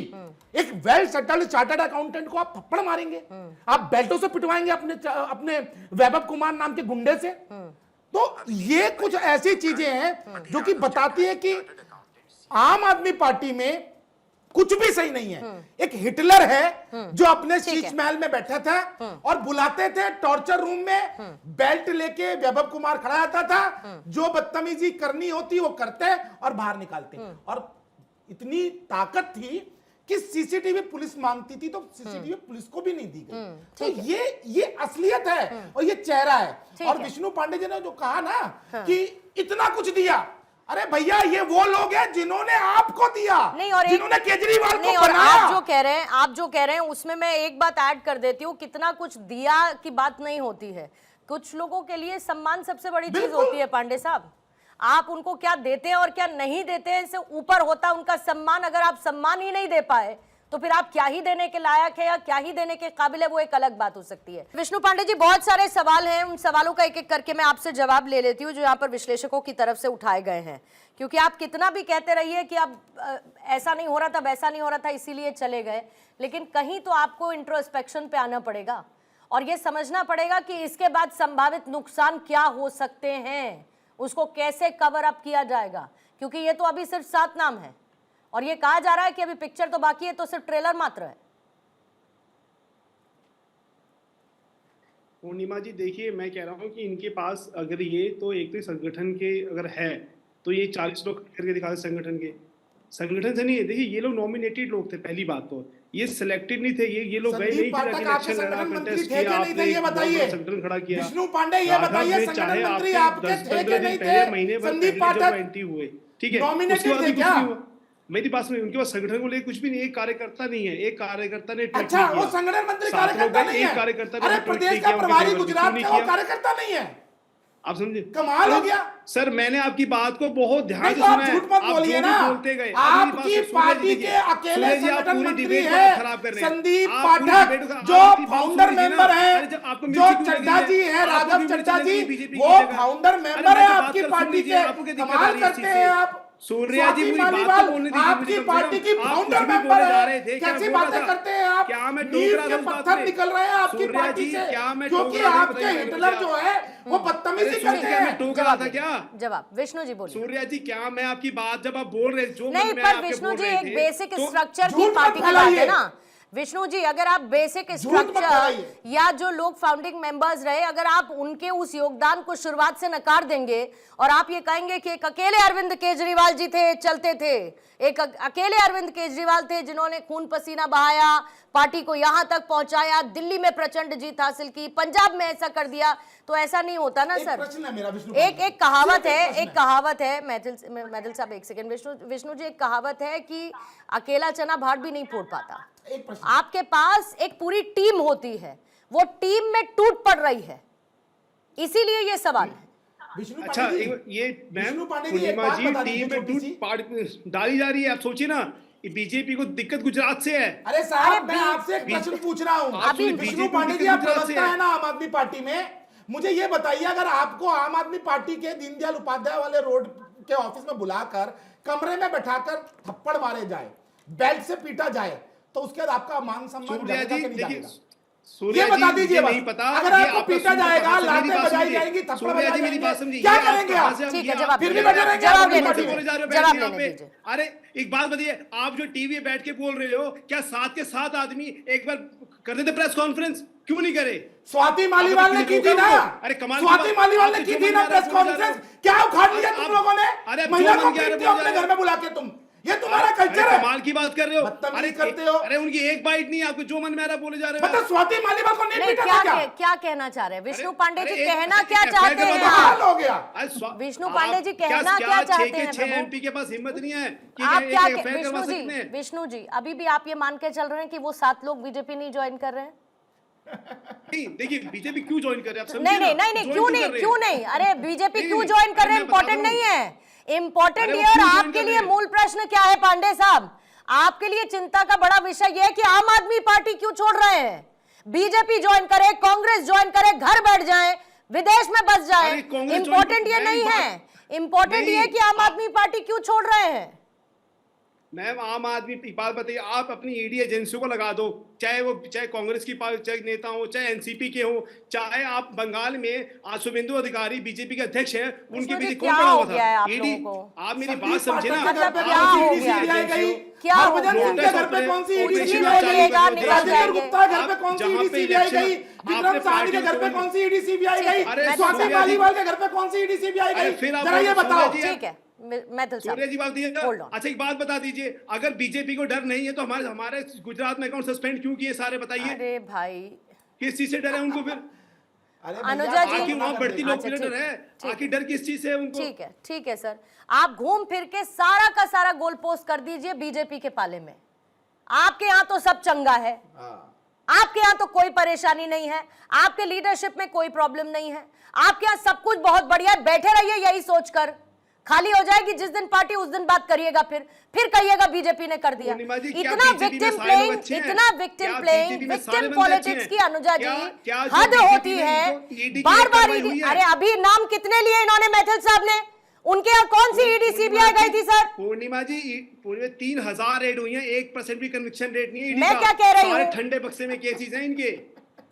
एक वेल सेटल्ड चार्टर्ड अकाउंटेंट को आप थप्पड़ मारेंगे? आप बेल्टों से पिटवाएंगे अपने वैभव कुमार नाम के गुंडे से? तो ये कुछ ऐसी चीजें हैं जो कि बताती है कि आम आदमी पार्टी में कुछ भी सही नहीं है। एक हिटलर है जो अपने शीश महल में बैठा था और बुलाते थे टॉर्चर रूम में, बेल्ट लेके वैभव कुमार खड़ा रहता था, जो बदतमीजी करनी होती वो करते और बाहर निकालते। और इतनी ताकत थी कि सीसीटीवी पुलिस मांगती थी तो सीसीटीवी पुलिस को भी नहीं दी गई। तो ये असलियत है और ये चेहरा है। और विष्णु पांडे जी ने जो कहा ना कि इतना कुछ दिया, अरे भैया ये वो लोग हैं जिन्होंने आपको दिया, नहीं, और जिन्होंने केजरीवाल नहीं, को और बनाया। आप जो कह रहे हैं उसमें मैं एक बात ऐड कर देती हूँ, कितना कुछ दिया की बात नहीं होती है। कुछ लोगों के लिए सम्मान सबसे बड़ी चीज बिल्कुल। होती है पांडे साहब। आप उनको क्या देते हैं और क्या नहीं देते हैं इससे ऊपर होता है उनका सम्मान। अगर आप सम्मान ही नहीं दे पाए तो फिर आप क्या ही देने के लायक है या क्या ही देने के काबिल है, वो एक अलग बात हो सकती है। विष्णु पांडे जी, बहुत सारे सवाल हैं, उन सवालों का एक एक करके मैं आपसे जवाब ले लेती हूँ जो यहाँ पर विश्लेषकों की तरफ से उठाए गए हैं, क्योंकि आप कितना भी कहते रहिए कि अब ऐसा नहीं हो रहा था, वैसा नहीं हो रहा था, इसीलिए चले गए, लेकिन कहीं तो आपको इंट्रोस्पेक्शन पे आना पड़ेगा और ये समझना पड़ेगा कि इसके बाद संभावित नुकसान क्या हो सकते हैं, उसको कैसे कवर अप किया जाएगा, क्योंकि ये तो अभी सिर्फ 7 नाम है और ये कहा जा रहा है कि अभी पिक्चर तो बाकी है, तो सिर्फ ट्रेलर मात्र है। पूर्णिमा जी देखिए, मैं कह रहा हूँ कि इनके पास अगर ये तो एक तो संगठन के अगर है तो ये 40 लोग करके दिखा संगठन से नहीं है। देखिए ये लोग नॉमिनेटेड लोग थे, पहली बात तो ये सिलेक्टेड नहीं थे, ये लोग गए नहीं थे, इलेक्शन लड़ा, कंटेस्ट किया, आपने ये बताइए संगठन खड़ा किया। विष्णु पांडे ये बताइए, संगठन मंत्री आपके थे कि नहीं थे? महीने भर संदीप पहले जब पाठक एंट्री हुए, ठीक है, nominated उसके बाद थे भी कुछ क्या? नहीं हुआ। मेरी बात सुनिए, उनके पास संगठन को लेकर कुछ भी नहीं, एक कार्यकर्ता नहीं है, एक कार्यकर्ता ने ट्वीट अच्छा, नहीं किया। वो संगठन मंत्री 7 लोग कार्यकर्ता हैं, नहीं एक है? कार्यकर्ता ने अरे ट्वीट प्रदेश नहीं का किया, उनके प्रभारी फेवर में, गुजरात क्यों नहीं का वो किया? कार्यकर्ता नहीं है। आप समझे? कमाल हो गया। सर मैंने आपकी बात को बहुत ध्यान नहीं से तो आप सुना है, झूठ मत आप जो बोलिए भी ना। बोलते गए, आपकी पार्टी के अकेले संगठन मंत्री है संदीप पाठक, जो फाउंडर मेंबर है, जो चड्ढा जी है, राघव चड्ढा जी, वो फाउंडर मेंबर है आपकी पार्टी के। कमाल करते हैं आप। सूर्या जी, स्वाति मुझे बात तो बोलने मालीवाल दीजिए, आपकी पार्टी की आप फाउंडर कुछ भी मेंबर बोले जा रहे है। थे, क्या कैसी बोल रहा बातें था? करते हैं आप? क्या मैं नींव टोक रहा के था उस बात पत्थर में? निकल रहे हैं आपकी सूर्या पार्टी जी, से, क्या मैं क्योंकि टोक रहा था? आपके बताइए हिटलर मुझे। जो है वो बदतमीजी अरे करते सूर्या, मैं हैं। टोक रहा था क्या? जवाब विष्णु जी बोलिए। सूर्या जी, क्या मैं आपकी बात जब आप बोल रहे जो नहीं, मन में पर आपके विष्णु बोल जी रहे एक थे, बेसिक तो स्ट्रक्चर की झूठ मत पार्टी की बात फैलाइए। है ना विष्णु जी। अगर आप बेसिक झूठ मत स्ट्रक्चर फैलाइए। या जो लोग फाउंडिंग मेंबर्स रहे, अगर आप उनके उस योगदान को शुरुआत से नकार देंगे और आप ये कहेंगे कि एक अकेले अरविंद केजरीवाल जी थे, चलते थे, एक अकेले अरविंद केजरीवाल थे जिन्होंने खून पसीना बहाया, पार्टी को यहां तक पहुंचाया, दिल्ली में प्रचंड जीत हासिल की, पंजाब में ऐसा कर दिया, तो ऐसा नहीं होता ना सर। प्रश्न है मेरा विष्णु एक कहावत है मैथिल साहब, एक सेकंड। विष्णु जी, एक कहावत है कि अकेला चना भाट भी नहीं फोड़ पाता। एक प्रश्न। आपके पास एक पूरी टीम होती है, वो टीम में टूट पड़ रही है, इसीलिए ये सवाल है। विष्णु अच्छा पांडे जी, ये विष्णु मैम पांडे जी, एक पूर्णिमा बात जी, बता टीम दीजिए में छोटी सी। टूट डाली जा रही है। आप सोचिए ना, बीजेपी को दिक्कत गुजरात से है। अरे साहब, मैं आपसे एक प्रश्न पूछ रहा हूँ। अभी विष्णु पांडे जी, आप प्रवक्ता है ना आम आदमी पार्टी में, मुझे ये बताइए, अगर आपको आम आदमी पार्टी के दीनदयाल उपाध्याय वाले रोड के ऑफिस में बुलाकर कमरे में बैठाकर थप्पड़ मारे जाए, बेल्ट से पीटा जाए, तो उसके बाद आपका मान सम्मान सूर्या जाएगा जी कि नहीं देखिए, जाएगा? सूर्या ये बता जी, दीजिए मुझे बस। नहीं पता, अगर ये आपको आपका पीटा सूर्या जाएगा, जी, लातें मेरी बात बजाई सुनिए। जाएंगी, थप्पड़ सूर्या बजाए जी, मेरी बात जाएंगे, समझिए, क्या ये करेंगे आप आप? कहाँ से ठीक है, ये जवाब आप फिर भी लेने बैठे रहेंगे जवाब आम आदमी लेने पार्टी दीजिए। में। बोले जा रहे हो जवाब बैठ के लेने यहाँ पे। दीजिए। अरे एक बात बताइए, आप जो टीवी पे बैठ के बोल रहे हो, क्या 7 के 7 आदमी एक बार कर देते प्रेस कॉन्फ्रेंस? क्यों नहीं करे? स्वाति मालीवाल ने की थी ना, अरे कमाल की स्वाति बात। मालीवाल ने आप की जो थी मन ना में आ रहा है प्रेस बोले जा रहे हो। कॉन्फ्रेंस, क्या उखाड़ लिया अरे तुम लोगों ने? अरे अब महिला जो को मन में आ रहा है पीटते हो बोले अपने जा घर रहे में बुला के तुम, ये तुम्हारा कल्चर अरे है। कमाल की बात कर रहे हो। बदतमीजी अरे करते हो। अरे उनकी एक बाइट नहीं, आपको जो मन में आ रहा है बोले जा रहे हो। मतलब स्वाति मालीवाल को नहीं नहीं, पीटा था क्या? क्या कहना चाह रहे हैं विष्णु अरे- पांडे जी? अरे कहना एक- क्या एक चाहते FIR हैं का आप? कमाल हो गया। विष्णु पांडे जी, कहना क्या चाहते हैं प्रभु? एमपी के पास हिम्मत नहीं है कि आप एक क्या FIR करवा विष्णु जी, सकते हैं। विष्णु जी, अभी भी आप ये मान के चल रहे हैं कि वो 7 लोग बीजेपी नहीं ज्वाइन कर रहे हैं? नहीं देखिए, बीजेपी क्यों ज्वाइन कर रहे हैं आप समझिए नहीं ना, नहीं नहीं नहीं, join क्यों कर नहीं रहे क्यों हैं? नहीं? अरे बीजेपी नहीं, क्यों नहीं, ज्वाइन कर रहे हैं मैं बता इंपॉर्टेंट रहा हूं। नहीं है। इंपॉर्टेंट अरे वो ये, और क्यों join आपके कर लिए रहे हैं? मूल प्रश्न क्या है पांडे साहब? आपके लिए चिंता का बड़ा विषय यह है कि आम आदमी पार्टी क्यों छोड़ रहे हैं? बीजेपी ज्वाइन करे, कांग्रेस ज्वाइन करे, घर बैठ जाए, विदेश में बस जाए, अरे कांग्रेस इंपॉर्टेंट ये join- नहीं मेरी है। इंपॉर्टेंट ये है कि आम आदमी पार्टी क्यों छोड़ रहे हैं। मैम आम आदमी की बात बताइए, आप अपनी ईडी एजेंसियों को लगा दो, चाहे कांग्रेस की चाहे नेता हो, चाहे एनसीपी के हो, चाहे आप बंगाल में आज शुभेंदु अधिकारी बीजेपी के अध्यक्ष हैं, उनके पीछे कौन क्या पड़ा हो हुआ गया है था? आप ईडी, लोगों को? आप मेरी संदीप बात समझे ना। पाठक के घर पे क्या कौन सी हो ईडी गया? सीबीआई गई? क्या हो हरभजन गया? सिंह के घर पे कौन सी ईडी कुछ भी सीबीआई बोलिएगा, गई? निकल राजेंद्र जाएंगे। गुप्ता के घर पे कौन सी जहाँ ईडी पे सीबीआई गई? इलेक्शन- विक्रम आपने साहनी के घर पे पार्टी कौन सी ईडी सीबीआई गई? अरे स्वाति सूर्या जी- मालीवाल के घर पे कौन सी ईडी सीबीआई अरे गई? फिर आप जरा ये सूर्या बताओ। जी- ठीक है, मैथिल साहब, सूर्या जी बात दीजिए। Hold on. अच्छा एक बात बता दीजिए, अगर बीजेपी को डर नहीं है तो हमारे गुजरात में अकाउंट सस्पेंड क्यों किए सारे बताइए? अरे भाई, किस चीज से डर है उनको फिर? अरे अनुजा जी, आखिर वहां बढ़ती लोग अच्छा, मिलिटर ठीक, है, ठीक। आखिर डर किस चीज से है उनको? ठीक है सर, आप घूम फिर के सारा का सारा गोल पोस्ट कर दीजिए बीजेपी के पाले में। आपके यहाँ तो सब चंगा है, आपके यहाँ तो कोई परेशानी नहीं है, आपके लीडरशिप में कोई प्रॉब्लम नहीं है, आपके यहाँ सब कुछ बहुत बढ़िया है। बैठे रहिए यही सोचकर, खाली हो जाएगी जिस दिन पार्टी उस दिन बात करिएगा, फिर कहिएगा बीजेपी ने कर दिया। पूर्णिमा जी, क्या इतना BJP में विक्टिम सारे लोग प्लेइंग, अच्छे हैं? इतना विक्टिम क्या प्लेइंग, BJP में सारे विक्टिम बंदे अच्छे पॉलिटिक्स हैं? की अनुजा जी क्या जो हद BJP होती में है। इनको ED की बार बार रेड हुई है? अरे अभी नाम कितने लिए इन्होंने मैथिल साहब ने? उनके यहाँ कौन सी ईडी सीबीआई गई थी सर? पूर्णिमा जी, पूरे 3000 रेड हुई है, 1% भी कन्विक्शन रेट नहीं है ED मैं का। क्या कह रही सारे हूँ? ठंडे बक्से में केसेस हैं इनके।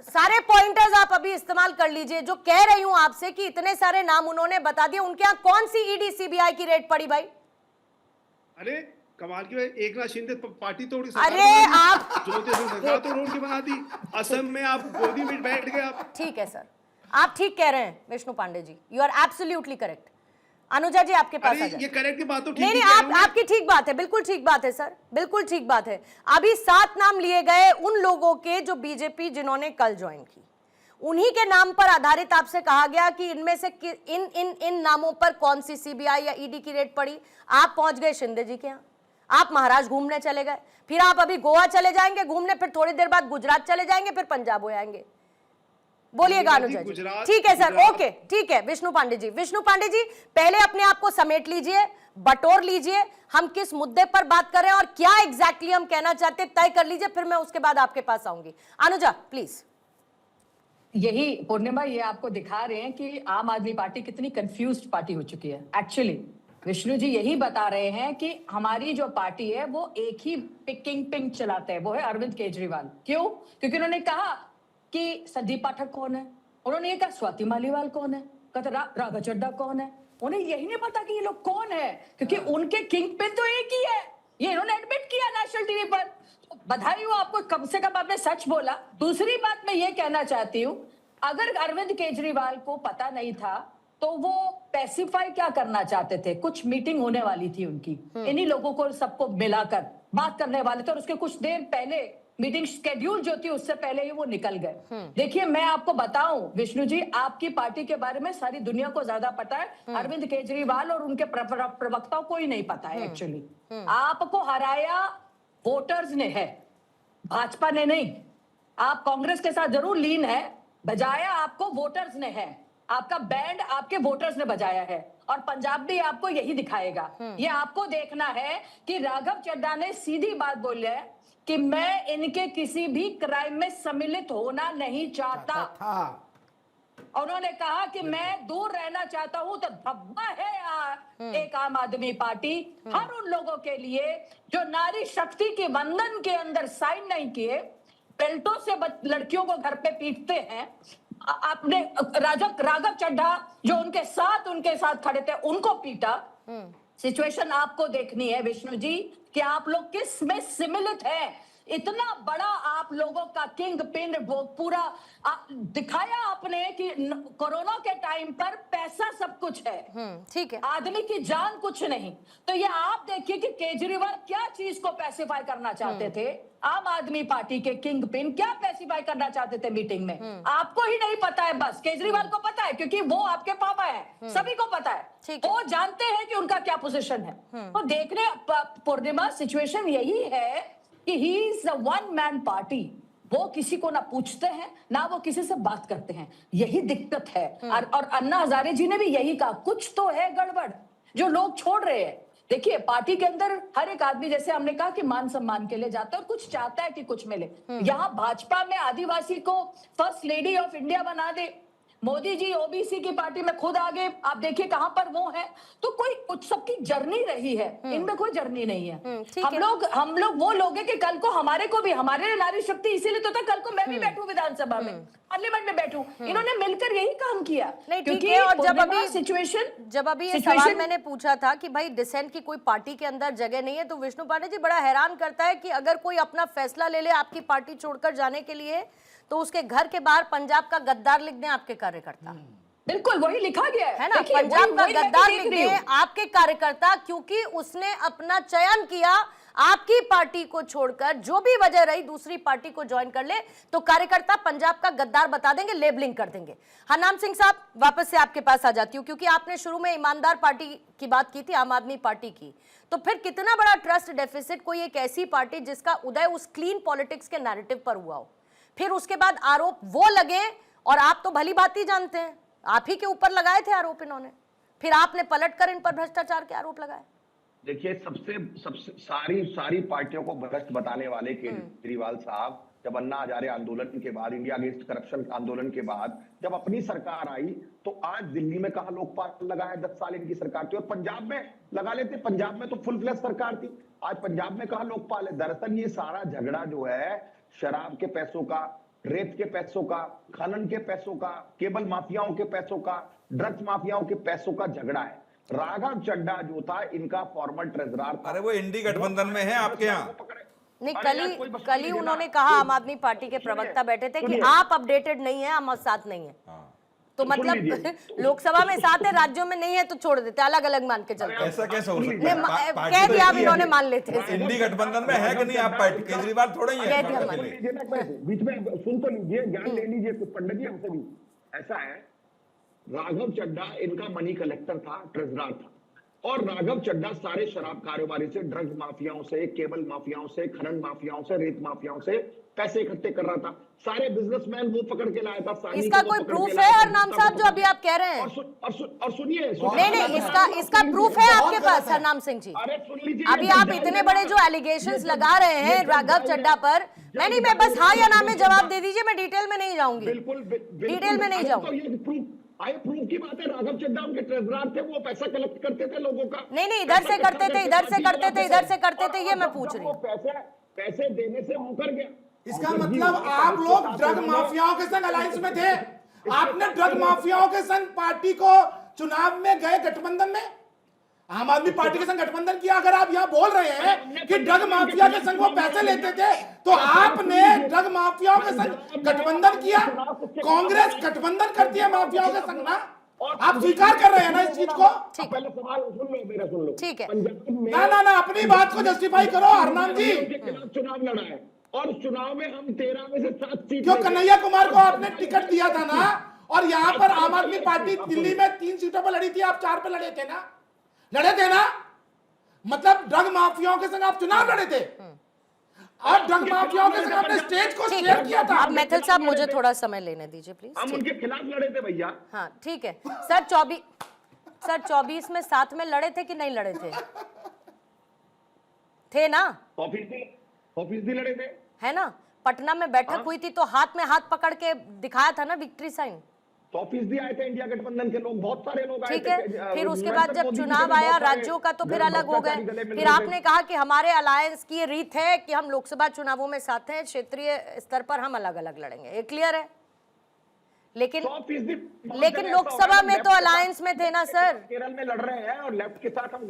सारे पॉइंटर्स आप अभी इस्तेमाल कर लीजिए। जो कह रही हूं आपसे कि इतने सारे नाम उन्होंने बता दिए, उनके यहाँ कौन सी ईडी सीबीआई की रेड पड़ी भाई? अरे कमाल की बात, एकनाथ शिंदे पार्टी तोड़ के अरे आप जोते सिंह सरकार तोड़ के बना दी। असम में आप गोदी में बैठ गए आप। ठीक है सर, आप ठीक कह रहे हैं Vishnu Pandey ji, you are absolutely correct. Anuja ji आपके पास आ अरे जाए। ये करेक्ट की बात तो ठीक नहीं ही नहीं, कह आप रहा हूं। आपकी ठीक बात है, बिल्कुल ठीक बात है सर, बिल्कुल ठीक बात है। अभी 7 नाम लिए गए उन लोगों के जो बीजेपी जिन्होंने कल ज्वाइन की, उन्हीं के नाम पर आधारित आपसे कहा गया कि इनमें से इन इन इन नामों पर कौन सी सीबीआई या ईडी की रेड पड़ी। आप पहुंच गए शिंदे जी के यहाँ, आप महाराज घूमने चले गए, फिर आप अभी गोवा चले जाएंगे घूमने, फिर थोड़ी देर बाद गुजरात चले जाएंगे, फिर पंजाब हो आएंगे। बोलिएगा अनुजा जी। गुजरात- ठीक है सर, गुजरात- ओके ठीक है। विष्णु पांडे जी, विष्णु पांडे जी पहले अपने आप को समेट लीजिए, बटोर लीजिए, हम किस मुद्दे पर बात कर रहे हैं और क्या एग्जैक्टली हम कहना चाहते हैं तय कर लीजिए, फिर मैं उसके बाद आपके पास आऊंगी। अनुजा प्लीज। यही पूर्णिमा, ये आपको दिखा रहे हैं कि आम आदमी पार्टी कितनी कंफ्यूज्ड पार्टी हो चुकी है। एक्चुअली विष्णु जी यही बता रहे हैं कि हमारी जो पार्टी है वो एक ही पिकिंग पिंग चलाते हैं, वो है अरविंद केजरीवाल। क्यों? क्योंकि उन्होंने कहा कि संदीप पाठक कौन है, उन्होंने ये कहा स्वाति मालीवाल कौन है, कहते राघव चड्ढा कौन है। उन्हें यही नहीं पता कि ये लोग कौन है, क्योंकि उनके किंग पिन तो एक ही है। ये इन्होंने एडमिट किया नेशनल टीवी पर। बधाई हो आपको, कम से कम आपने सच बोला। दूसरी बात मैं ये कहना चाहती हूँ, अगर अरविंद केजरीवाल को पता नहीं था तो वो पैसिफाई क्या करना चाहते थे? कुछ मीटिंग होने वाली थी उनकी, इन्हीं लोगों को सबको मिलाकर बात करने वाले थे, और उसके कुछ देर पहले मीटिंग शेड्यूल जो थी उससे पहले ही वो निकल गए। देखिए मैं आपको बताऊं विष्णु जी, आपकी पार्टी के बारे में सारी दुनिया को ज्यादा पता है, अरविंद केजरीवाल और उनके प्रवक्ताओं को ही नहीं पता है। एक्चुअली आपको हराया वोटर्स ने है, भाजपा ने नहीं। आप कांग्रेस के साथ जरूर लीन है, बजाया आपको वोटर्स ने है। आपका बैंड आपके वोटर्स ने बजाया है, और पंजाब भी आपको यही दिखाएगा। ये आपको देखना है कि राघव चड्ढा ने सीधी बात बोली है कि मैं इनके किसी भी क्राइम में सम्मिलित होना नहीं चाहता। उन्होंने कहा कि मैं दूर रहना चाहता हूं। तो धब्बा है एक आम आदमी पार्टी हर उन लोगों के लिए जो नारी शक्ति के बंधन के अंदर साइन नहीं किए, बेल्टों से लड़कियों को घर पे पीटते हैं। आपने राघव चड्ढा जो उनके साथ खड़े थे उनको पीटा। सिचुएशन आपको देखनी है विष्णु जी कि आप लोग किस में सम्मिलित हैं। इतना बड़ा आप लोगों का किंग पिन वो पूरा दिखाया आपने कि कोरोना के टाइम पर पैसा सब कुछ है, ठीक है, आदमी की जान कुछ नहीं। तो ये आप देखिए कि केजरीवाल क्या चीज को पैसिफाई करना चाहते थे। आम आदमी पार्टी के किंग पिन क्या पैसिफाई करना चाहते थे मीटिंग में, आपको ही नहीं पता है, बस केजरीवाल को पता है क्योंकि वो आपके पापा है, सभी को पता है, वो जानते हैं कि उनका क्या पोजीशन है। तो देखने पूर्णिमा सिचुएशन यही है कि he is a one man party. वो किसी को ना पूछते हैं ना वो किसी से बात करते हैं, यही दिक्कत है। और अन्ना हजारे जी ने भी यही कहा, कुछ तो है गड़बड़ जो लोग छोड़ रहे हैं। देखिए पार्टी के अंदर हर एक आदमी, जैसे हमने कहा कि मान सम्मान के लिए जाता है और कुछ चाहता है कि कुछ मिले। यहाँ भाजपा में आदिवासी को फर्स्ट लेडी ऑफ इंडिया बना दे, मोदी जी ओबीसी की पार्टी में खुद आगे, आप देखिए कहां पर वो है। तो कोई कुछ सबकी जर्नी रही है, इनमें कोई जर्नी नहीं है। हम लोग वो लोग हैं कि कल को हमारे को भी, हमारे नारी शक्ति इसीलिए तो था, कल को मैं भी बैठूं विधानसभा में, पार्लियामेंट में बैठूं। इन्होंने मिलकर यही काम किया। नहीं ठीक है। और जब अभी ये सवाल मैंने पूछा था कि भाई डिसेंट की कोई पार्टी के अंदर जगह नहीं है, तो विष्णु पांडे जी बड़ा हैरान करता है कि अगर कोई अपना फैसला ले ले आपकी पार्टी छोड़कर जाने के लिए, तो उसके घर के बाहर पंजाब का गद्दार लिख दें आपके कार्यकर्ता। बिल्कुल वही लिखा गया है ना, देखिए, पंजाब वही- का वही मैं भी गद्दार देख लिख रही दिए हूँ। आपके कार्यकर्ता, क्योंकि उसने अपना चयन किया आपकी पार्टी को छोड़कर, जो भी वजह रही दूसरी पार्टी को ज्वाइन कर ले, तो कार्यकर्ता पंजाब का गद्दार बता देंगे, लेबलिंग कर देंगे। हरनाम सिंह साहब, वापस से आपके पास आ जाती हूँ, क्योंकि आपने शुरू में ईमानदार पार्टी की बात की थी, आम आदमी पार्टी की, तो फिर कितना बड़ा ट्रस्ट डेफिसिट कोई एक ऐसी पार्टी जिसका उदय उस क्लीन पॉलिटिक्स के नैरेटिव पर हुआ हो, फिर उसके बाद आरोप वो लगे, और आप तो भली बात ही जानते हैं, आप ही के ऊपर लगाए थे आरोप इन्होंने, फिर आपने पलटकर इन पर भ्रष्टाचार के आरोप लगाए। देखिए, सबसे सबसे सारी पार्टियों को भ्रष्ट बताने वाले केजरीवाल साहब, जब अन्ना हजारे आंदोलन के बाद, इंडिया अगेंस्ट करप्शन आंदोलन के बाद जब अपनी सरकार आई, तो आज दिल्ली में कहा लोकपाल लगा है, 10 साल इनकी सरकार थी, और पंजाब में लगा लेते, पंजाब में तो फुल फ्लैश सरकार थी, आज पंजाब में कहा लोकपाल है। दरअसल ये सारा झगड़ा जो है शराब के पैसों का, रेत के पैसों का, खनन के पैसों का, केबल माफियाओं के पैसों का, ड्रग्स माफियाओं के पैसों का झगड़ा है। राघव चड्ढा जो था इनका फॉर्मर ट्रेजरर था। अरे वो इंडी गठबंधन में है आपके यहाँ। नहीं, अरे यार, कोई बस कल ही सुनिए उन्होंने ना। कहा, आम आदमी पार्टी के प्रवक्ता बैठे थे कि सुनिए। आप अपडेटेड नहीं है, हम साथ नहीं है, तो सुन मतलब लीजिए। लोकसभा में साथ है, राज्यों में नहीं है, तो छोड़ देते, अलग अलग मान के चलते। ऐसा कैसे हो सकता नहीं, है? कह दिया, अब इन्होंने मान लेते हैं। इंडी गठबंधन में है कि नहीं आप पार्टी? केजरीवाल थोड़ा ही है कह दिया इसमें मान अकेले। लीजिए ना, बीच में सुन तो लीजिए, ज्ञान ले लीजिए कुछ पंडित जी हमसे भी। ऐसा है, राघव चड्ढा इनका मनी कलेक्टर था, ट्रेजरर था, और राघव चड्ढा सारे शराब कारोबारी से, ड्रग्स माफियाओं से, केबल माफियाओं से, खनन माफियाओं से, रेत माफियाओं से पैसे इकट्ठे कर रहा था। सारे बिजनेसमैन वो पकड़ के लाया था। सानी इसका को वो कोई पकड़ के प्रूफ लाया है था, हरनाम गुप्ता साहब, को जो अभी आप कह रहे हैं? और सुनिए, नहीं नहीं, इसका प्रूफ है आपके पास हरनाम सिंह जी? अरे सुन लीजिए, अभी आप इतने बड़े जो एलिगेशंस लगा रहे हैं राघव चड्ढा पर, नहीं, मैं बस हाँ या ना में जवाब दे दीजिए, मैं डिटेल में नहीं जाऊंगी, बिल्कुल डिटेल में नहीं जाऊंगी। तो ये प्रूफ की बात है। राघव चड्ढा उनके ट्रेजरर थे, वो पैसा कलेक्ट करते थे लोगों का। नहीं, इधर से करते थे, इधर से करते थे, इधर से करते थे, ये मैं पूछ रही हूँ। पैसे देने से मुकर गया। इसका मतलब आप लोग ड्रग माफियाओं के संग अलायंस में थे। आपने ड्रग माफियाओं के संग पार्टी को चुनाव में गए गठबंधन में, आम आदमी पार्टी के संग गठबंधन किया। अगर आप यहाँ बोल रहे हैं कि ड्रग माफिया के संग वो पैसे लेते थे, तो आपने ड्रग माफियाओं के संग गठबंधन किया। कांग्रेस गठबंधन करती है माफियाओं के संग ना, आप स्वीकार कर रहे हैं ना इस चीज को? पहले सवाल सुन लो, मेरा सुन लो। ठीक है। ना अपनी बात को जस्टिफाई करो हरनाम जी। के खिलाफ चुनाव लड़ा है, और चुनाव में हम 13 में से 7 सीट क्यों कन्हैया कुमार को आपने टिकट दिया था ना, और यहाँ पर आम आदमी पार्टी दिल्ली में 3 सीटों पर लड़ी थी, आप 4 पे लड़े थे ना, मतलब ड्रग माफियाओं के संग आप चुनाव लड़े थे, और ड्रग माफियाओं के संग आपने स्टेज को शेयर किया था। अब मैथिल साहब, मुझे थोड़ा समय लेने दीजिए प्लीज। हम उनके खिलाफ लड़े थे भैया। हाँ ठीक है सर, 24 में साथ में लड़े थे कि नहीं लड़े थे ना? ऑफिस भी लड़े थे, है ना? पटना में बैठक हुई थी तो हाथ में हाथ पकड़ के दिखाया था ना विक्ट्री साइन। तो ऑफिस भी आए थे इंडिया गठबंधन के लोग, बहुत सारे लोग आए ठीक थे। है, फिर उसके बाद जब चुनाव आया राज्यों का, तो फिर अलग हो गए। फिर आपने कहा कि हमारे अलायंस की ये रीत है कि हम लोकसभा चुनावों में साथ हैं, क्षेत्रीय स्तर पर हम अलग अलग लड़ेंगे, ये क्लियर है। लेकिन लोकसभा में तो अलायंस में थे ना सर। केरल में लड़ रहे हैं और लेफ्ट के साथ हम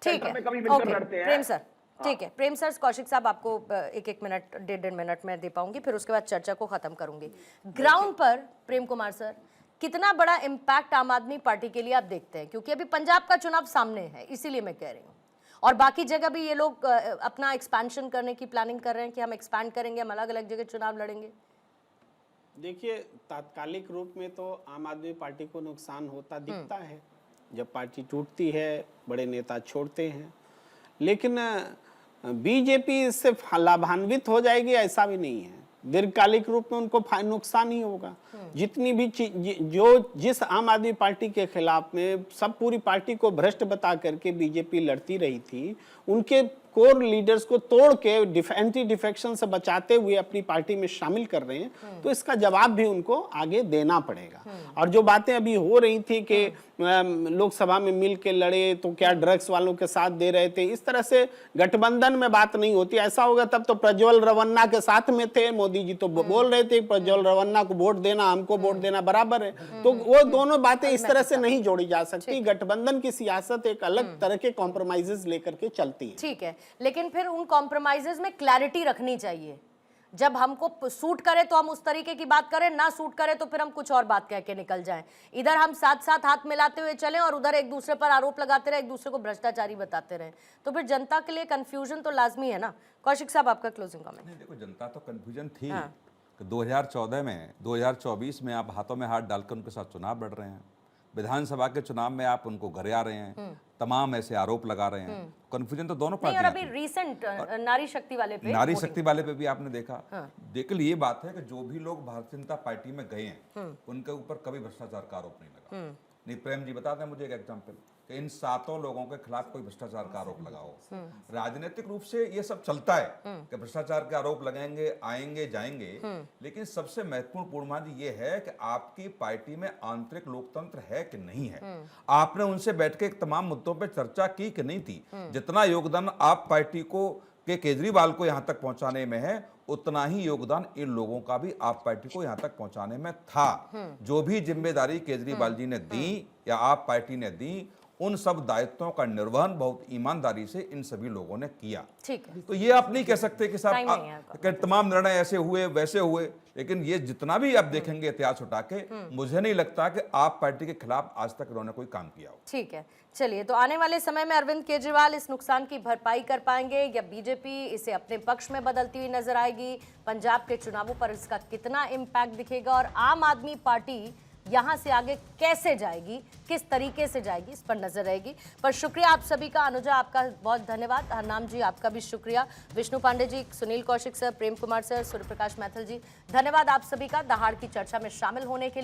ठीक है, में कभी मिलकर लड़ते हैं। प्रेम सर, ठीक है प्रेम सर, कौशिक साहब आपको 1-1 मिनट 1.5 मिनट में दे पाऊंगी, फिर उसके बाद चर्चा को खत्म करूंगी। ग्राउंड पर प्रेम कुमार सर, कितना बड़ा इम्पैक्ट आम आदमी पार्टी के लिए आप देखते हैं? क्योंकि अभी पंजाब का चुनाव सामने है, इसीलिए मैं कह रही हूँ, और बाकी जगह भी ये लोग अपना एक्सपेंशन करने की प्लानिंग कर रहे हैं कि हम एक्सपैंड करेंगे, हम अलग अलग जगह चुनाव लड़ेंगे। देखिए, तात्कालिक रूप में तो आम आदमी पार्टी को नुकसान होता दिखता है, जब पार्टी टूटती है, बड़े नेता छोड़ते हैं, लेकिन बीजेपी इससे लाभान्वित हो जाएगी ऐसा भी नहीं है। दीर्घकालिक रूप में उनको नुकसान ही होगा। जितनी भी जिस आम आदमी पार्टी के खिलाफ में सब पूरी पार्टी को भ्रष्ट बता करके बीजेपी लड़ती रही थी, उनके कोर लीडर्स को तोड़ के एंटी डिफेक्शन से बचाते हुए अपनी पार्टी में शामिल कर रहे हैं, तो इसका जवाब भी उनको आगे देना पड़ेगा। और जो बातें अभी हो रही थी कि लोकसभा में मिल के लड़े तो क्या ड्रग्स वालों के साथ दे रहे थे, इस तरह से गठबंधन में बात नहीं होती। ऐसा होगा तब तो प्रज्वल रवन्ना के साथ में थे, मोदी जी तो बोल रहे थे प्रज्वल रवन्ना को वोट देना, हमको वोट देना बराबर है, तो वो दोनों बातें इस तरह से नहीं जोड़ी जा सकती। गठबंधन की सियासत एक अलग तरह के कॉम्प्रोमाइजेस लेकर के चलती है। ठीक है, लेकिन फिर उन कॉम्प्रोमाइजेस में क्लैरिटी रखनी चाहिए। जब हमको सूट करे तो हम उस तरीके की बात करें, ना सूट करे तो फिर हम कुछ और बात कह के निकल जाएं। इधर हम साथ साथ हाथ मिलाते हुए चलें और उधर एक दूसरे पर आरोप लगाते रहे, एक दूसरे को भ्रष्टाचारी बताते रहे, तो फिर जनता के लिए कंफ्यूजन तो लाजमी है ना। कौशिक साहब, आपका क्लोजिंग कमेंट। नहीं, देखो जनता तो कंफ्यूजन थी कि 2014 में 2024 में आप हाथों में हाथ डालकर उनके साथ चुनाव लड़ रहे हैं, विधानसभा के चुनाव में आप उनको घरे आ रहे हैं, तमाम ऐसे आरोप लगा रहे हैं। कंफ्यूजन तो दोनों नहीं, और पार्टियां अभी रिसेंट नारी शक्ति वाले पे नारी शक्ति वाले पे भी आपने देखा। देखिए ये बात है कि जो भी लोग भारतीय जनता पार्टी में गए हैं उनके ऊपर कभी भ्रष्टाचार का आरोप नहीं लगा। नहीं, प्रेम जी बता दें मुझे एक एग्जाम्पल कि इन 7 लोगों के खिलाफ कोई भ्रष्टाचार का आरोप लगा हो। राजनीतिक रूप से ये सब चलता है कि भ्रष्टाचार के आरोप लगेंगे, आएंगे जाएंगे, लेकिन सबसे महत्वपूर्ण पूर्णमान ये है कि आपकी पार्टी में आंतरिक लोकतंत्र है कि नहीं है। आपने उनसे बैठ के तमाम मुद्दों पर चर्चा की कि नहीं थी। जितना योगदान आप पार्टी को के केजरीवाल को यहां तक पहुंचाने में है, उतना ही योगदान इन लोगों का भी आप पार्टी को यहां तक पहुंचाने में था। जो भी जिम्मेदारी केजरीवाल जी ने दी या आप पार्टी ने दी, उन सब दायित्वों का निर्वहन बहुत ईमानदारी से इन सभी लोगों ने किया। ठीक है, तो ये आप नहीं कह सकते कि टाइम नहीं है साहब आपका। कि तमाम निर्णय ऐसे हुए वैसे हुए, लेकिन ये जितना भी आप देखेंगे इतिहास उठा के, मुझे नहीं लगता कि आप पार्टी के खिलाफ आज तक इन्होंने कोई काम किया हो। ठीक है, चलिए, तो आने वाले समय में अरविंद केजरीवाल इस नुकसान की भरपाई कर पाएंगे या बीजेपी इसे अपने पक्ष में बदलती हुई नजर आएगी? पंजाब के चुनावों पर इसका कितना इम्पैक्ट दिखेगा और आम आदमी पार्टी यहां से आगे कैसे जाएगी, किस तरीके से जाएगी, इस पर नजर रहेगी। पर शुक्रिया आप सभी का। अनुजा, आपका बहुत धन्यवाद। हरनाम जी, आपका भी शुक्रिया। विष्णु पांडे जी, सुनील कौशिक सर, प्रेम कुमार सर, सूर्य प्रकाश मैथिल जी, धन्यवाद आप सभी का दहाड़ की चर्चा में शामिल होने के लिए।